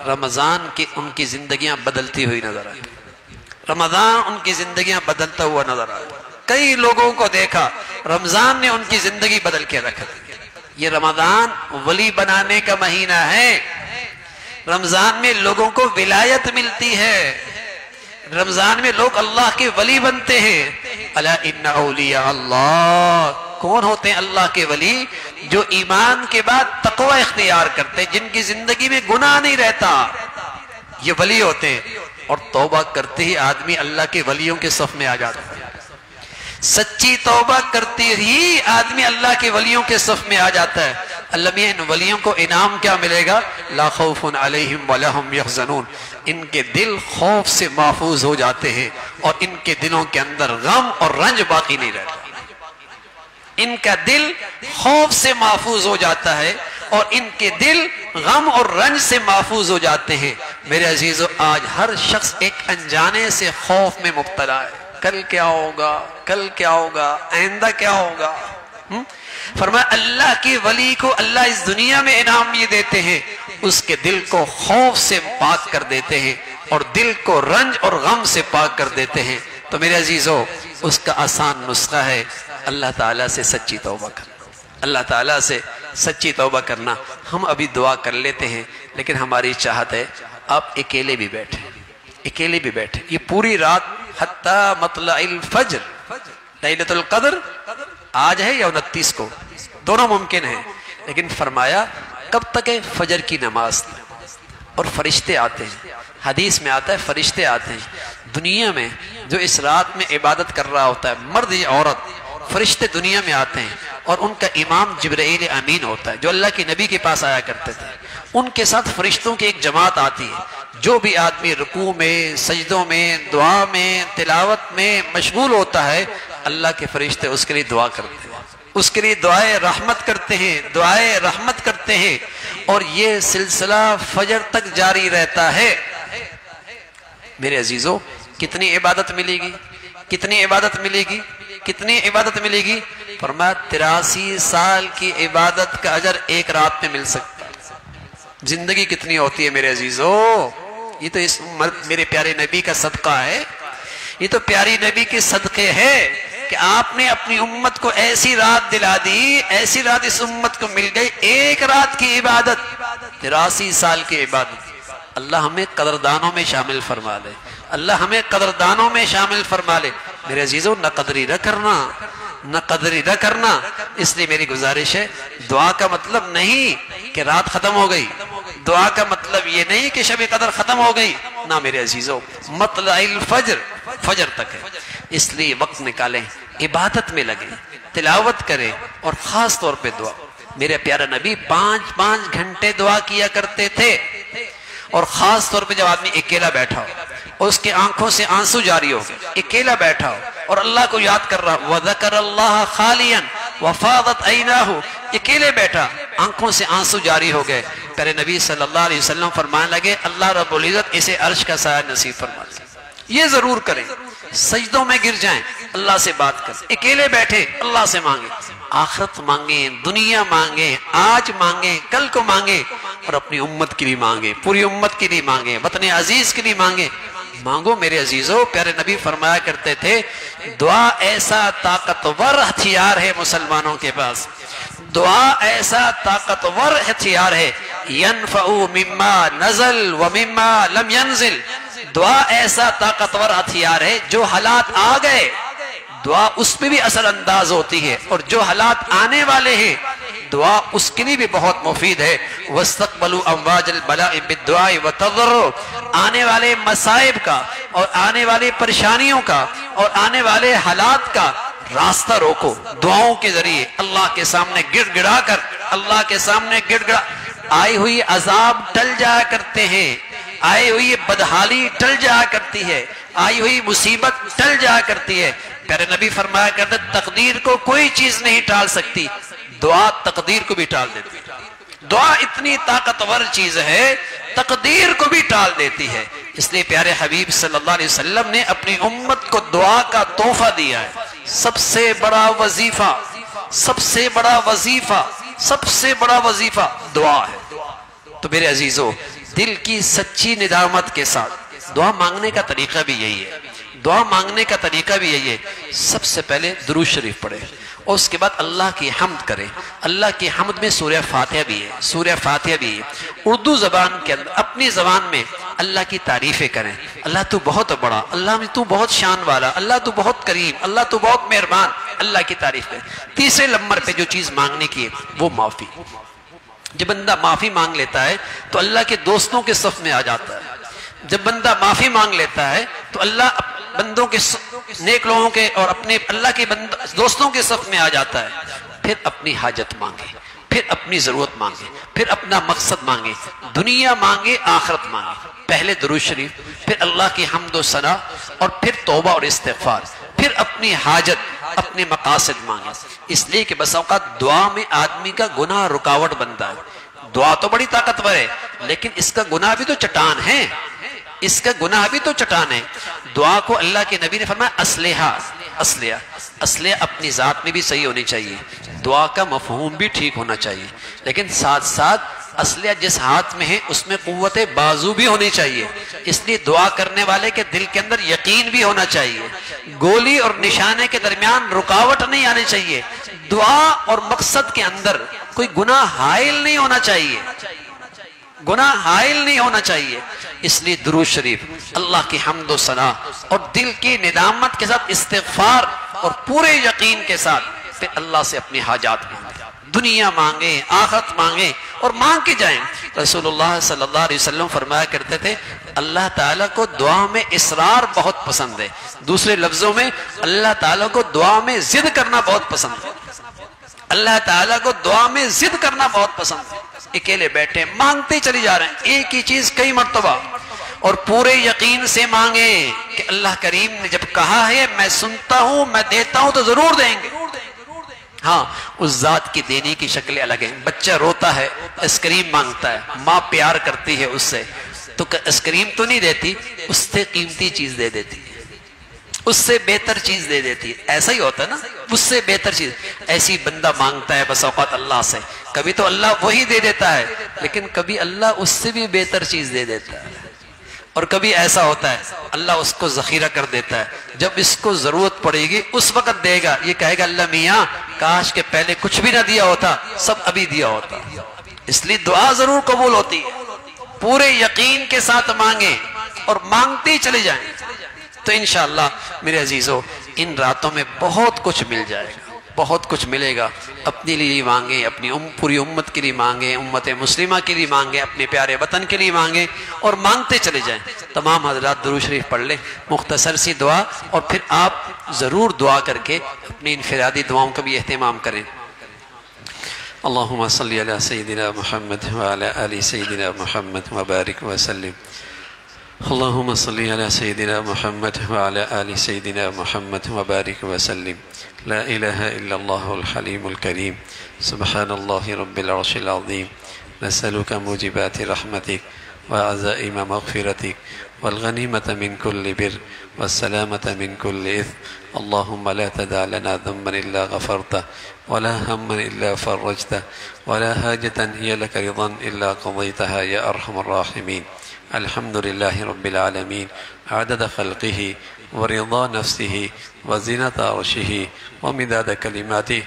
رمضان کی ان کی زندگیاں بدلتی ہوئی نظر آئی، رمضان ان کی زندگیاں بدلتا ہوا نظر آیا۔ کئی لوگوں کو دیکھا رمضان نے ان کی زندگی بدل کے رکھ دی۔ یہ رمضان ولی بنانے کا مہینہ ہے، رمضان میں لوگوں کو ولایت ملتی ہے، رمضان میں لوگ اللہ کے ولی بنتے ہیں۔ الا ان اولیاء اللہ، کون ہوتے ہیں اللہ کے ولی؟ جو ایمان کے بعد تقوی اختیار کرتے ہیں، جن کی زندگی میں گناہ نہیں رہتا، یہ ولی ہوتے ہیں۔ اور توبہ کرتے ہی آدمی اللہ کے ولیوں کے صف میں آ جاتا ہے، سچی توبہ کرتے ہی آدمی اللہ کے ولیوں کے صف میں آ جاتا ہے۔ اللہ میں ان ولیوں کو انعام کیا ملے گا؟ لا خوف علیہم ولا هم یحزنون، ان کے دل خوف سے محفوظ ہو جاتے ہیں اور ان کے دلوں کے اندر غم اور رنج باقی نہیں رہتا۔ ان کا دل خوف سے محفوظ ہو جاتا ہے اور ان کے دل غم اور رنج سے محفوظ ہو جاتے ہیں۔ میرے عزیزو، آج ہر شخص ایک انجانے سے خوف میں مبتلا ہے، کل کیا ہوگا، کل کیا ہوگا، آئندہ کیا ہوگا۔ فرمایا اللہ کے ولی کو اللہ اس دنیا میں انعام یہ دیتے ہیں، اس کے دل کو خوف سے پاک کر دیتے ہیں اور دل کو رنج اور غم سے پاک کر دیتے ہیں۔ تو میرے عزیزو، اس کا آسان نسخہ ہے اللہ تعالیٰ سے سچی توبہ کرنا، اللہ تعالیٰ سے سچی توبہ کرنا۔ ہم ابھی دعا کر لیتے ہیں، لیکن ہماری چاہت ہے آپ اکیلے بھی بیٹھیں، اکیلے بھی بیٹھیں۔ یہ پوری رات حتی مطلع الفجر، لیلۃ القدر آج ہے یا 29 کو، دونوں ممکن ہیں، لیکن فرمایا کب تک ہے؟ فجر کی نماز تک۔ اور فرشتے آتے ہیں، حدیث میں آتا ہے فرشتے آتے ہیں دنیا میں، جو اس رات میں عبادت کر رہا ہوتا ہے، مرد یا عورت، فرشتے دنیا میں آتے ہیں اور ان کا امام جبرائیل امین ہوتا ہے، جو اللہ کے نبی کے پاس آیا کرتے تھے۔ ان کے ساتھ فرشتوں کی ایک جماعت آتی ہے۔ جو بھی آدمی رکوع میں، سجدوں میں، دعا میں، تلاوت میں مشغول ہوتا ہے، اللہ کے فرشتے اس کے لیے دعا کرتے ہیں، اس کے لیے دعائے رحمت کرتے ہیں، دعائے رحمت کرتے ہیں، اور یہ سلسلہ فجر تک جاری رہتا ہے۔ میرے عزیزو، کتنی عبادت ملے گی، کتنی عبادت ملے گی، کتنی عبادت ملے گی؟ فرمایا 83 سال کی عبادت کا اجر ایک رات میں مل سکتا ہے۔ زندگی کتنی ہوتی ہے میرے عزیزو، یہ تو اس میرے پیارے نبی کا صدقہ ہے، یہ تو پیاری نبی کے صدقے ہے کہ آپ نے اپنی امت کو ایسی رات دلا دی، ایسی رات اس امت کو مل گئی، ایک رات کی عبادت، 83 سال کی عبادت۔ اللہ ہمیں قدردانوں میں شامل فرما لے، اللہ ہمیں قدردانوں میں شامل فرما لے۔ میرے عزیزو، نہ قدری نہ کرنا، نہ قدری نہ کرنا۔ اس لیے میری گزارش ہے، دعا کا مطلب نہیں کہ رات ختم ہو گئی، دعا کا مطلب یہ نہیں کہ شب قدر ختم ہو گئی، نہ میرے عزیزو، مطلع الفجر، فجر تک ہے۔ اس لیے وقت نکالیں، عبادت میں لگیں، تلاوت کریں، اور خاص طور پہ دعا۔ میرے پیارا نبی 5 گھنٹے دعا کیا کرتے تھے، اور خاص طور پہ جب آدمی اکیلا بیٹھا ہو اور اس کے آنکھوں سے آنسو جاری ہو، اکیلا بیٹھا ہو اور اللہ کو یاد کر رہا، وَذَكَرَ اللَّهَ خَالِيًا وَفَاضَتْ عَيْنَاهُ، اکیلے بیٹھا، آنکھوں سے آنسو جاری ہو گئے۔ پیارے نبی صلی اللہ علیہ وسلم فرمانے لگے، اللہ رب العزت اسے عرش کا سایہ نصیب فرما دے۔ یہ ضرور کریں، سجدوں میں گر جائیں، اللہ سے بات کریں، اکیلے بیٹھے اللہ سے مانگیں، آخرت مانگیں، دنیا مانگیں، آج مانگیں، کل کو مانگیں، اور اپنی امت کے لیے مانگیں، پوری امت کے لیے مانگیں، وطن عزیز کے لیے مانگیں۔ مانگو میرے عزیزو، پیارے نبی فرمایا کرتے تھے، دعا ایسا طاقتور ہتھیار ہے مسلمانوں کے پاس، دعا ایسا طاقتور ہتھیار ہے، ينفع مما نزل ومما لم ينزل، دعا ایسا طاقتور ہتھیار ہے، جو حالات آ گئے دعا اس پہ بھی اثر انداز ہوتی ہے، اور جو حالات آنے والے ہیں دعا اس کے لیے بھی بہت مفید ہے۔ وَاسْتَقْبَلُوا أَمْوَاجَ الْبَلَاءِ بِالدُّعَاءِ وَتَضَرُّعٍ، آنے والے مصائب کا اور آنے والے پریشانیوں کا اور آنے والے حالات کا راستہ روکو، دعاؤں کے ذریعے اللہ کے سامنے گڑ گڑا کر، اللہ کے سامنے گڑ گڑا، آئی ہوئی عذاب ٹل جایا کرتے ہیں، آئی ہوئی بدحالی ٹل جایا کرتی ہے، آئی ہوئی مصیبت ٹل جایا کرتی ہے۔ پیارے نبی فرمایا کرتے، تقدیر کو کوئی چیز نہیں ٹال سکتی، دعا تقدیر کو بھی ٹال دیتی ہے۔ دعا اتنی طاقتور چیز ہے، تقدیر کو بھی ٹال دیتی ہے۔ اس لیے پیارے حبیب صلی اللہ علیہ وسلم نے اپنی امت کو دعا کا تحفہ دیا ہے۔ سب سے بڑا وظیفہ، سب سے بڑا وظیفہ، سب سے بڑا وظیفہ دعا ہے۔ تو میرے عزیزو، دل کی سچی ندامت کے ساتھ دعا مانگنے کا طریقہ بھی یہی ہے، دعا مانگنے کا طریقہ بھی یہی ہے۔ سب سے پہلے درود شریف پڑھے اور اس کے بعد اللہ کی حمد کرے۔ اللہ کی حمد میں سورہ فاتحہ بھی ہے، سورہ فاتحہ بھی ہے۔ اردو زبان کے اندر اپنی زبان میں اللہ کی تعریفیں کریں۔ اللہ تو بہت بڑا، اللہ تو بہت شان والا، اللہ تو بہت کریم، اللہ تو بہت مہربان، اللہ کی تعریف کریں۔ تیسرے نمبر پہ جو چیز مانگنے کی ہے وہ معافی۔ جب بندہ معافی مانگ لیتا ہے تو اللہ کے دوستوں کے صف میں آ جاتا ہے۔ جب بندہ معافی مانگ لیتا ہے تو اللہ بندوں کے نیک لوگوں کے اور اپنے اللہ کے دوستوں کے صف میں آ جاتا ہے۔ پھر اپنی حاجت مانگے، پھر اپنی ضرورت مانگے، پھر اپنا مقصد مانگے، دنیا مانگے، آخرت مانگے۔ پہلے درود شریف، پھر اللہ کی حمد و ثنا، اور پھر توبہ اور استغفار، پھر اپنی حاجت، اپنے مقاصد مانگے۔ اس لیے کہ بس اوقات دعا میں آدمی کا گناہ رکاوٹ بنتا ہے۔ دعا تو بڑی طاقتور ہے لیکن اس کا گناہ بھی تو چٹان ہے، اس کا گناہ بھی تو چٹان ہے۔ دعا کو اللہ کے نبی نے فرمایا اسلحہ اپنی ذات میں بھی صحیح ہونی چاہیے، دعا کا مفہوم بھی ٹھیک ہونا چاہیے، لیکن ساتھ ساتھ اسلحہ جس ہاتھ میں ہے اس میں قوت بازو بھی ہونی چاہیے۔ اس لیے دعا کرنے والے کے دل کے اندر یقین بھی ہونا چاہیے، گولی اور نشانے کے درمیان رکاوٹ نہیں آنی چاہیے، دعا اور مقصد کے اندر کوئی گناہ حائل نہیں ہونا چاہیے، گناہ حائل نہیں ہونا چاہیے۔ اس لیے درود شریف، اللہ کی حمد و ثنا اور دل کی ندامت کے ساتھ استغفار اور پورے یقین کے ساتھ پھر اللہ سے اپنی حاجات مانگے، دنیا مانگے، آخرت مانگے اور مانگ کے جائیں۔ رسول اللہ صلی اللہ علیہ وسلم فرمایا کرتے تھے اللہ تعالیٰ کو دعا میں اصرار بہت پسند ہے، دوسرے لفظوں میں اللہ تعالیٰ کو دعا میں ضد کرنا بہت پسند ہے، اللہ تعالیٰ کو دعا میں ضد کرنا بہت پسند ہے۔ اکیلے بیٹھے مانگتے چلی جا رہے ہیں ایک ہی چیز کئی مرتبہ، اور پورے یقین سے مانگیں کہ اللہ کریم نے جب کہا ہے میں سنتا ہوں، میں دیتا ہوں تو ضرور دیں گے۔ ہاں، اس ذات کی دینے کی شکلیں الگ ہیں۔ بچہ روتا ہے، آئس کریم مانگتا ہے، ماں پیار کرتی ہے اس سے تو آئس کریم تو نہیں دیتی، اس سے قیمتی چیز دے دیتی ہے، اس سے بہتر چیز دے دیتی ہے۔ ایسا ہی ہوتا ہے نا، اس سے بہتر چیز ایسی بندہ مانگتا ہے بس اوقات اللہ سے، کبھی تو اللہ وہی دے دیتا ہے لیکن کبھی اللہ اس سے بھی بہتر چیز دے دیتا ہے، اور کبھی ایسا ہوتا ہے اللہ اس کو ذخیرہ کر دیتا ہے، جب اس کو ضرورت پڑے گی اس وقت دے گا، یہ کہے گا اللہ میاں کاش کہ پہلے کچھ بھی نہ دیا ہوتا، سب ابھی دیا ہوتا۔ اس لیے دعا ضرور قبول ہوتی ہے، پورے یقین کے ساتھ مانگیں اور مانگتے ہی چلے جائیں تو انشاءاللہ میرے عزیزو ان راتوں میں بہت کچھ مل جائے گا، بہت کچھ ملے گا۔ اپنے لیے مانگیں، اپنی پوری امت کے لیے مانگیں، امت مسلمہ کے لیے مانگیں، اپنے پیارے وطن کے لیے مانگیں اور مانگتے چلے جائیں۔ تمام حضرات درود شریف پڑھ لیں، مختصر سی دعا، اور پھر آپ ضرور دعا کر کے اپنی انفرادی دعاؤں کا بھی اہتمام کریں۔ اللہم صلی علی سیدنا محمد وعلی آل سیدنا محمد وبارک وسلم۔ اللہم صلی علی سیدنا محمد وعلی آل سیدنا محمد وبارک وسلم۔ لا الہ الا اللہ الحلیم الکریم، سبحان اللہ رب العرش العظیم، نسألک موجبات رحمتک وعزائم مغفرتک والغنیمة من كل بر والسلامة من كل إثم، اللهم لا تدع لنا ذنبا إلا غفرته ولا هما إلا فرجته ولا حاجة هي لك رضا إلا قضيتها يا أرحم الراحمين۔ الحمد لله رب العالمين، عدد خلقه ورضا نفسه وزنة عرشه ومداد كلماته،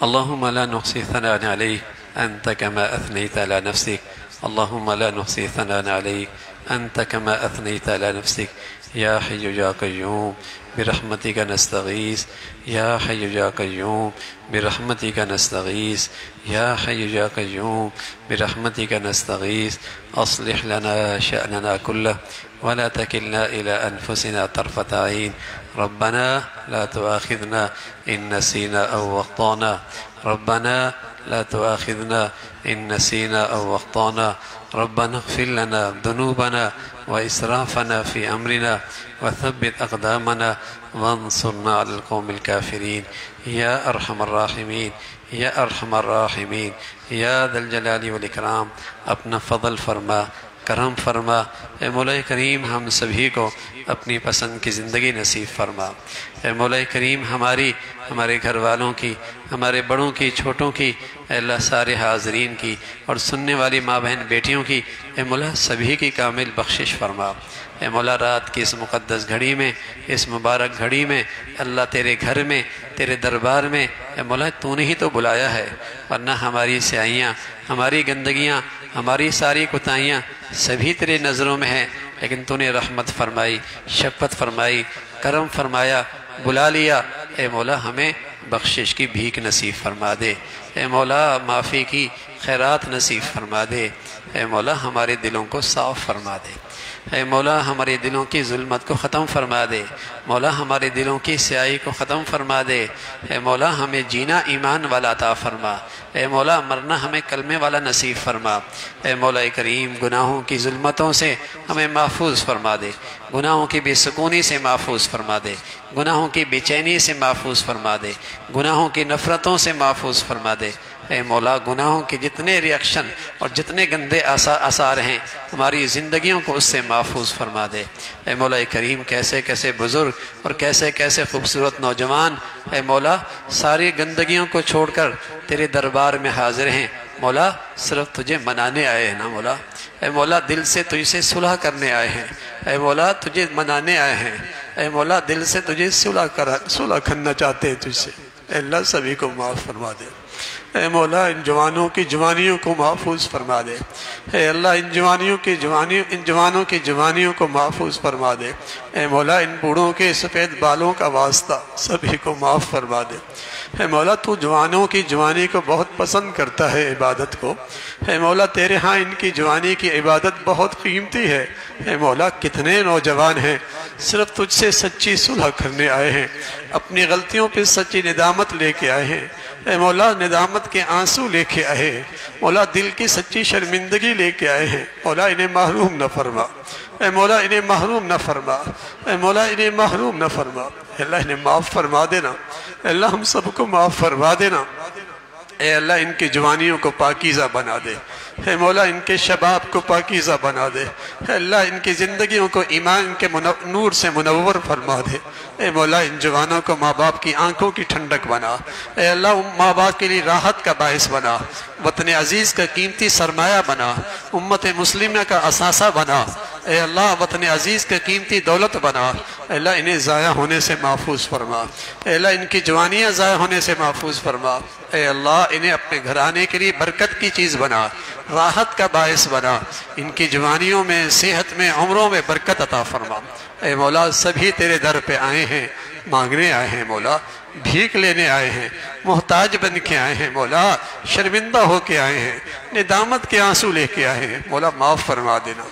اللهم لا نحصي ثناء عليك أنت كما أثنيت على نفسك، اللهم لا نحصي ثناء عليك أنت كما أثنيت على نفسك، يا حي يا قيوم برحمتك نستغيث، يا حي يا قيوم برحمتك نستغيث، يا حي يا قيوم برحمتك نستغيث، أصلح لنا شأننا كله ولا تكلنا إلى أنفسنا طرفة عين، ربنا لا تؤاخذنا إن نسينا أو أخطأنا، ربنا لا تؤاخذنا إن نسينا أو أخطأنا، ربنا اغفر لنا ذنوبنا وإسرافنا في أمرنا وثبت أقدامنا وانصرنا على القوم الكافرين يا أرحم الراحمين یا ارحم الراحمین یا ذا الجلال والاکرام اپنا فضل فرما، کرم فرما۔ اے مولا کریم ہم سبھی کو اپنی پسند کی زندگی نصیب فرما۔ اے مولا کریم ہمارے گھر والوں کی، ہمارے بڑوں کی، چھوٹوں کی، اے اللہ سارے حاضرین کی اور سننے والی ماں بہن بیٹیوں کی اے مولا سبھی کی کامل بخشش فرما۔ اے مولا رات کی اس مقدس گھڑی میں، اس مبارک گھڑی میں اللہ تیرے گھر میں، تیرے دربار میں اے مولا تو نے ہی تو بلایا ہے، ورنہ ہماری سیاہیاں، ہماری گندگیاں، ہماری ساری کوتاہیاں سبھی تیرے نظروں میں ہیں، لیکن تو نے رحمت فرمائی، شفقت فرمائی، کرم فرمایا، بلا لیا۔ اے مولا ہمیں بخشش کی بھیک نصیب فرما دے، اے مولا معافی کی خیرات نصیب فرما دے، اے مولا ہمارے دلوں کو صاف فرما دے، اے مولا ہمارے دلوں کی ظلمت کو ختم فرما دے، مولا ہمارے دلوں کی سیاہی کو ختم فرما دے، اے مولا ہمیں جینا ایمان والا عطا فرما، اے مولا مرنا ہمیں کلمے والا نصیب فرما، اے مولا کریم گناہوں کی ظلمتوں سے ہمیں محفوظ فرما دے، گناہوں کی بے سکونی سے محفوظ فرما دے، گناہوں کی بے چینی سے محفوظ فرما دے، گناہوں کی نفرتوں سے محفوظ فرما دے، اے مولا گناہوں کے جتنے ریاکشن اور جتنے گندے آثار ہیں ہماری زندگیوں کو اس سے محفوظ فرما دے۔ اے مولا کریم کیسے کیسے بزرگ اور کیسے کیسے خوبصورت نوجوان اے مولا ساری گندگیوں کو چھوڑ کر تیرے دربار میں حاضر ہیں، مولا صرف تجھے منانے آئے ہیں نا مولا، اے مولا دل سے تجھ سے صلح کرنے آئے ہیں، اے مولا تجھے منانے آئے ہیں، اے مولا دل سے تجھے صلح کرنا چاہتے ہیں تجھ سے، اے اللہ سبھی کو معاف فرما دے، اے مولا ان جوانوں کی جوانیوں کو محفوظ فرما دے، اے اللہ ان جوانوں کی جوانیوں کو محفوظ فرما دے، اے مولا ان بوڑھوں کے سفید بالوں کا واسطہ سبھی کو معاف فرما دے، اے مولا تو جوانوں کی جوانی کو بہت پسند کرتا ہے عبادت کو، اے مولا تیرے ہاں ان کی جوانی کی عبادت بہت قیمتی ہے، اے مولا کتنے نوجوان ہیں صرف تجھ سے سچی صلح کرنے آئے ہیں، اپنی غلطیوں پہ سچی ندامت لے کے آئے ہیں، اے مولا ندامت کے آنسو لے کے آئے ہیں، مولا دل کی سچی شرمندگی لے کے آئے ہیں، مولا انہیں محروم نہ فرما، اے مولا انہیں محروم نہ فرما، اے مولا انہیں محروم نہ فرما، اے اللہ انہیں معاف فرما دینا، اے اللہ ہم سب کو معاف فرما دینا، اے اللہ ان کی جوانیوں کو پاکیزہ بنا دے، اے مولا ان کے شباب کو پاکیزہ بنا دے، اے اللہ ان کی زندگیوں کو ایمان کے نور سے منور فرما دے، اے مولا ان جوانوں کو ماں باپ کی آنکھوں کی ٹھنڈک بنا، اے اللہ ماں باپ کے لیے راحت کا باعث بنا، وطن عزیز کا قیمتی سرمایہ بنا، امت مسلمہ کا اثاثہ بنا، اے اللہ وطن عزیز کا قیمتی دولت بنا، اے اللہ انہیں ضائع ہونے سے محفوظ فرما، اے اللہ ان کی جوانیاں ضائع ہونے سے محفوظ فرما، اے اللہ انہیں اپنے گھرانے کے لیے برکت کی چیز بنا، راحت کا باعث بنا، ان کی جوانیوں میں صحت میں عمروں میں برکت عطا فرما، اے مولا سبھی تیرے در پہ آئے ہیں، مانگنے آئے ہیں مولا، بھیک لینے آئے ہیں، محتاج بن کے آئے ہیں مولا، شرمندہ ہو کے آئے ہیں، ندامت کے آنسو لے کے آئے ہیں، مولا معاف فرما دینا،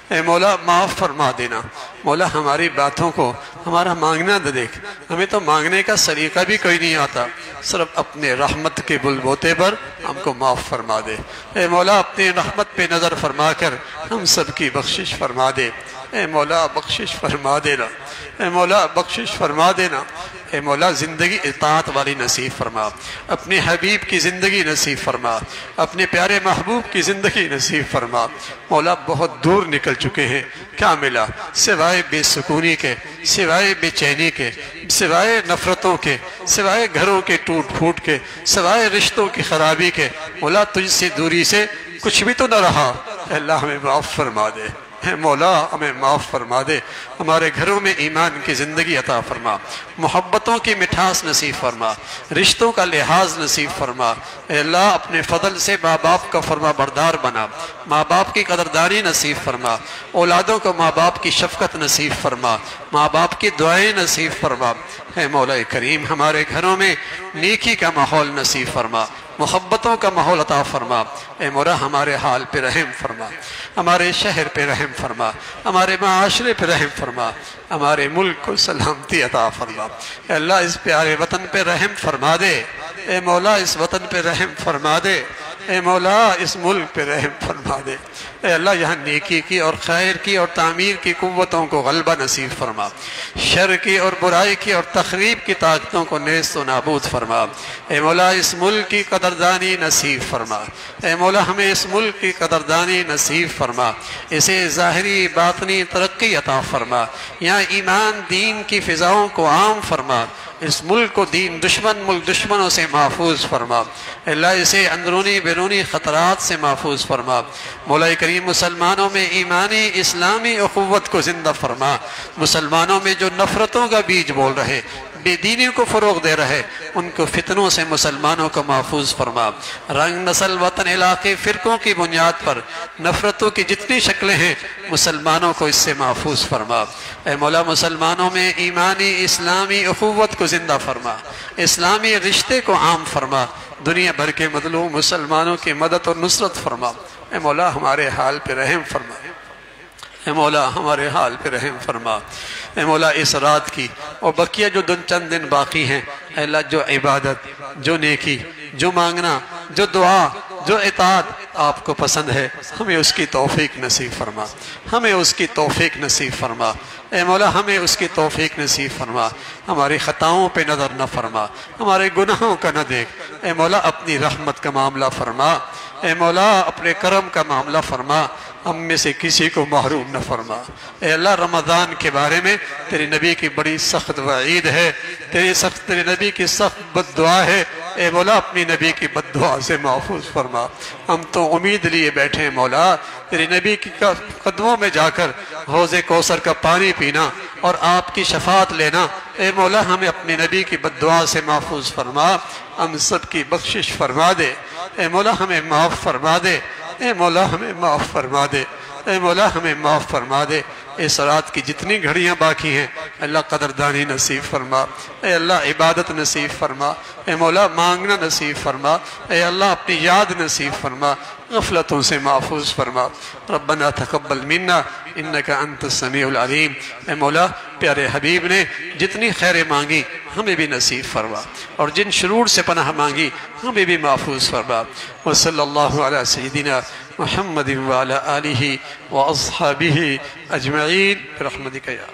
اے مولا معاف فرما دینا، مولا ہماری باتوں کو ہمارا مانگنا نہ دیکھ، ہمیں تو مانگنے کا سلیقہ بھی کوئی نہیں آتا، صرف اپنے رحمت کے بلبوتے پر ہم کو معاف فرما دے، اے مولا اپنی رحمت پہ نظر فرما کر ہم سب کی بخشش فرما دے، اے مولا بخشش فرما دینا، اے مولا بخشش فرما دینا، اے مولا زندگی اطاعت والی نصیب فرما، اپنے حبیب کی زندگی نصیب فرما، اپنے پیارے محبوب کی زندگی نصیب فرما، مولا بہت دور نکل چکے ہیں، کیا ملا سوائے بے سکونی کے، سوائے بے چینی کے، سوائے نفرتوں کے، سوائے گھروں کے ٹوٹ پھوٹ کے، سوائے رشتوں کی خرابی کے، مولا تجھ سے دوری سے کچھ بھی تو نہ رہا، اے اللہ ہمیں معاف فرما دے، اے مولا ہمیں معاف فرما دے، ہمارے گھروں میں ایمان کی زندگی عطا فرما، محبتوں کی مٹھاس نصیب فرما، رشتوں کا لحاظ نصیب فرما، اے اللہ اپنے فضل سے ماں باپ کا فرما بردار بنا، ماں باپ کی قدردانی نصیب فرما، اولادوں کو ماں باپ کی شفقت نصیب فرما، ماں باپ کی دعائیں نصیب فرما، اے مولا کریم ہمارے گھروں میں نیکی کا ماحول نصیب فرما، محبتوں کا ماحول عطا فرما، اے مولا ہمارے حال پہ رحم فرما، ہمارے شہر پہ رحم فرما، ہمارے معاشرے پہ رحم فرما، ہمارے ملک کو سلامتی عطا فرما، اے اللہ اس پیارے وطن پہ رحم فرما دے، اے مولا اس وطن پہ رحم فرما دے، اے مولا اس ملک پہ رحم فرما دے، اے اللہ یہاں نیکی کی اور خیر کی اور تعمیر کی قوتوں کو غلبہ نصیب فرما، شر کی اور برائی کی اور تخریب کی طاقتوں کو نیست و نابود فرما، اے مولا اس ملک کی قدردانی نصیب فرما، اے مولا ہمیں اس ملک کی قدردانی نصیب فرما، اسے ظاہری باطنی ترقی عطا فرما، یہاں ایمان دین کی فضاؤں کو عام فرما، اس ملک کو دین دشمن ملک دشمنوں سے محفوظ فرما، اللہ اسے اندرونی بیرونی خطرات سے محفوظ فرما، مولا کریم مسلمانوں میں ایمانی اسلامی اخوت کو زندہ فرما، مسلمانوں میں جو نفرتوں کا بیج بول رہے، بے دینی کو فروغ دے رہے، ان کو فتنوں سے مسلمانوں کو محفوظ فرما، رنگ نسل وطن علاقے فرقوں کی بنیاد پر نفرتوں کی جتنی شکلیں ہیں مسلمانوں کو اس سے محفوظ فرما، اے مولا مسلمانوں میں ایمانی اسلامی اخوت کو زندہ فرما، اسلامی رشتے کو عام فرما، دنیا بھر کے مظلوم مسلمانوں کی مدد اور نصرت فرما، اے مولا ہمارے حال پہ رحم فرما، اے مولا ہمارے حال پہ رحم فرما، اے مولا اس رات کی اور بقیہ جو چند دن باقی ہیں، اے اللہ جو عبادت، جو نیکی، جو مانگنا، جو دعا، جو اطاعت آپ کو پسند ہے، ہمیں اس کی توفیق نصیب فرما، ہمیں اس کی توفیق نصیب فرما، اے مولا ہمیں اس کی توفیق نصیب فرما، ہماری خطاؤں پہ نظر نہ فرما، ہمارے گناہوں کا نہ دیکھ، اے مولا اپنی رحمت کا معاملہ فرما، اے مولا اپنے کرم کا معاملہ فرما، ہم میں سے کسی کو محروم نہ فرما، اے اللہ رمضان کے بارے میں تیرے نبی کی بڑی سخت وعید ہے، تیرے نبی کی سخت بد دعا ہے، اے مولا اپنی نبی کی بد دعا سے محفوظ فرما، ہم تو امید لیے بیٹھے ہیں مولا تیرے نبی کی قدموں میں جا کر حوض کوثر کا پانی پینا اور آپ کی شفاعت لینا، اے مولا ہمیں اپنی نبی کی بد دعا سے محفوظ فرما، ہم سب کی بخشش فرما دے، اے مولا ہمیں معاف فرما دے، اے مولا ہمیں معاف فرما دے، اے مولا ہمیں معاف فرما دے، اس رات کی جتنی گھڑیاں باقی ہیں اللہ قدردانی نصیب فرما، اے اللہ عبادت نصیب فرما، اے مولا مانگنا نصیب فرما، اے اللہ اپنی یاد نصیب فرما، غفلتوں سے محفوظ فرما، ربنا تقبل منا انکا انت السمیع العلیم، اے مولا پیارے حبیب نے جتنی خیریں مانگی ہمیں بھی نصیب فرما، اور جن شرور سے پناہ مانگی ہمیں بھی محفوظ فرما، وصلی اللہ علی سیدنا محمد وعلی آلہ واصحابہ اجمعین برحمتک یا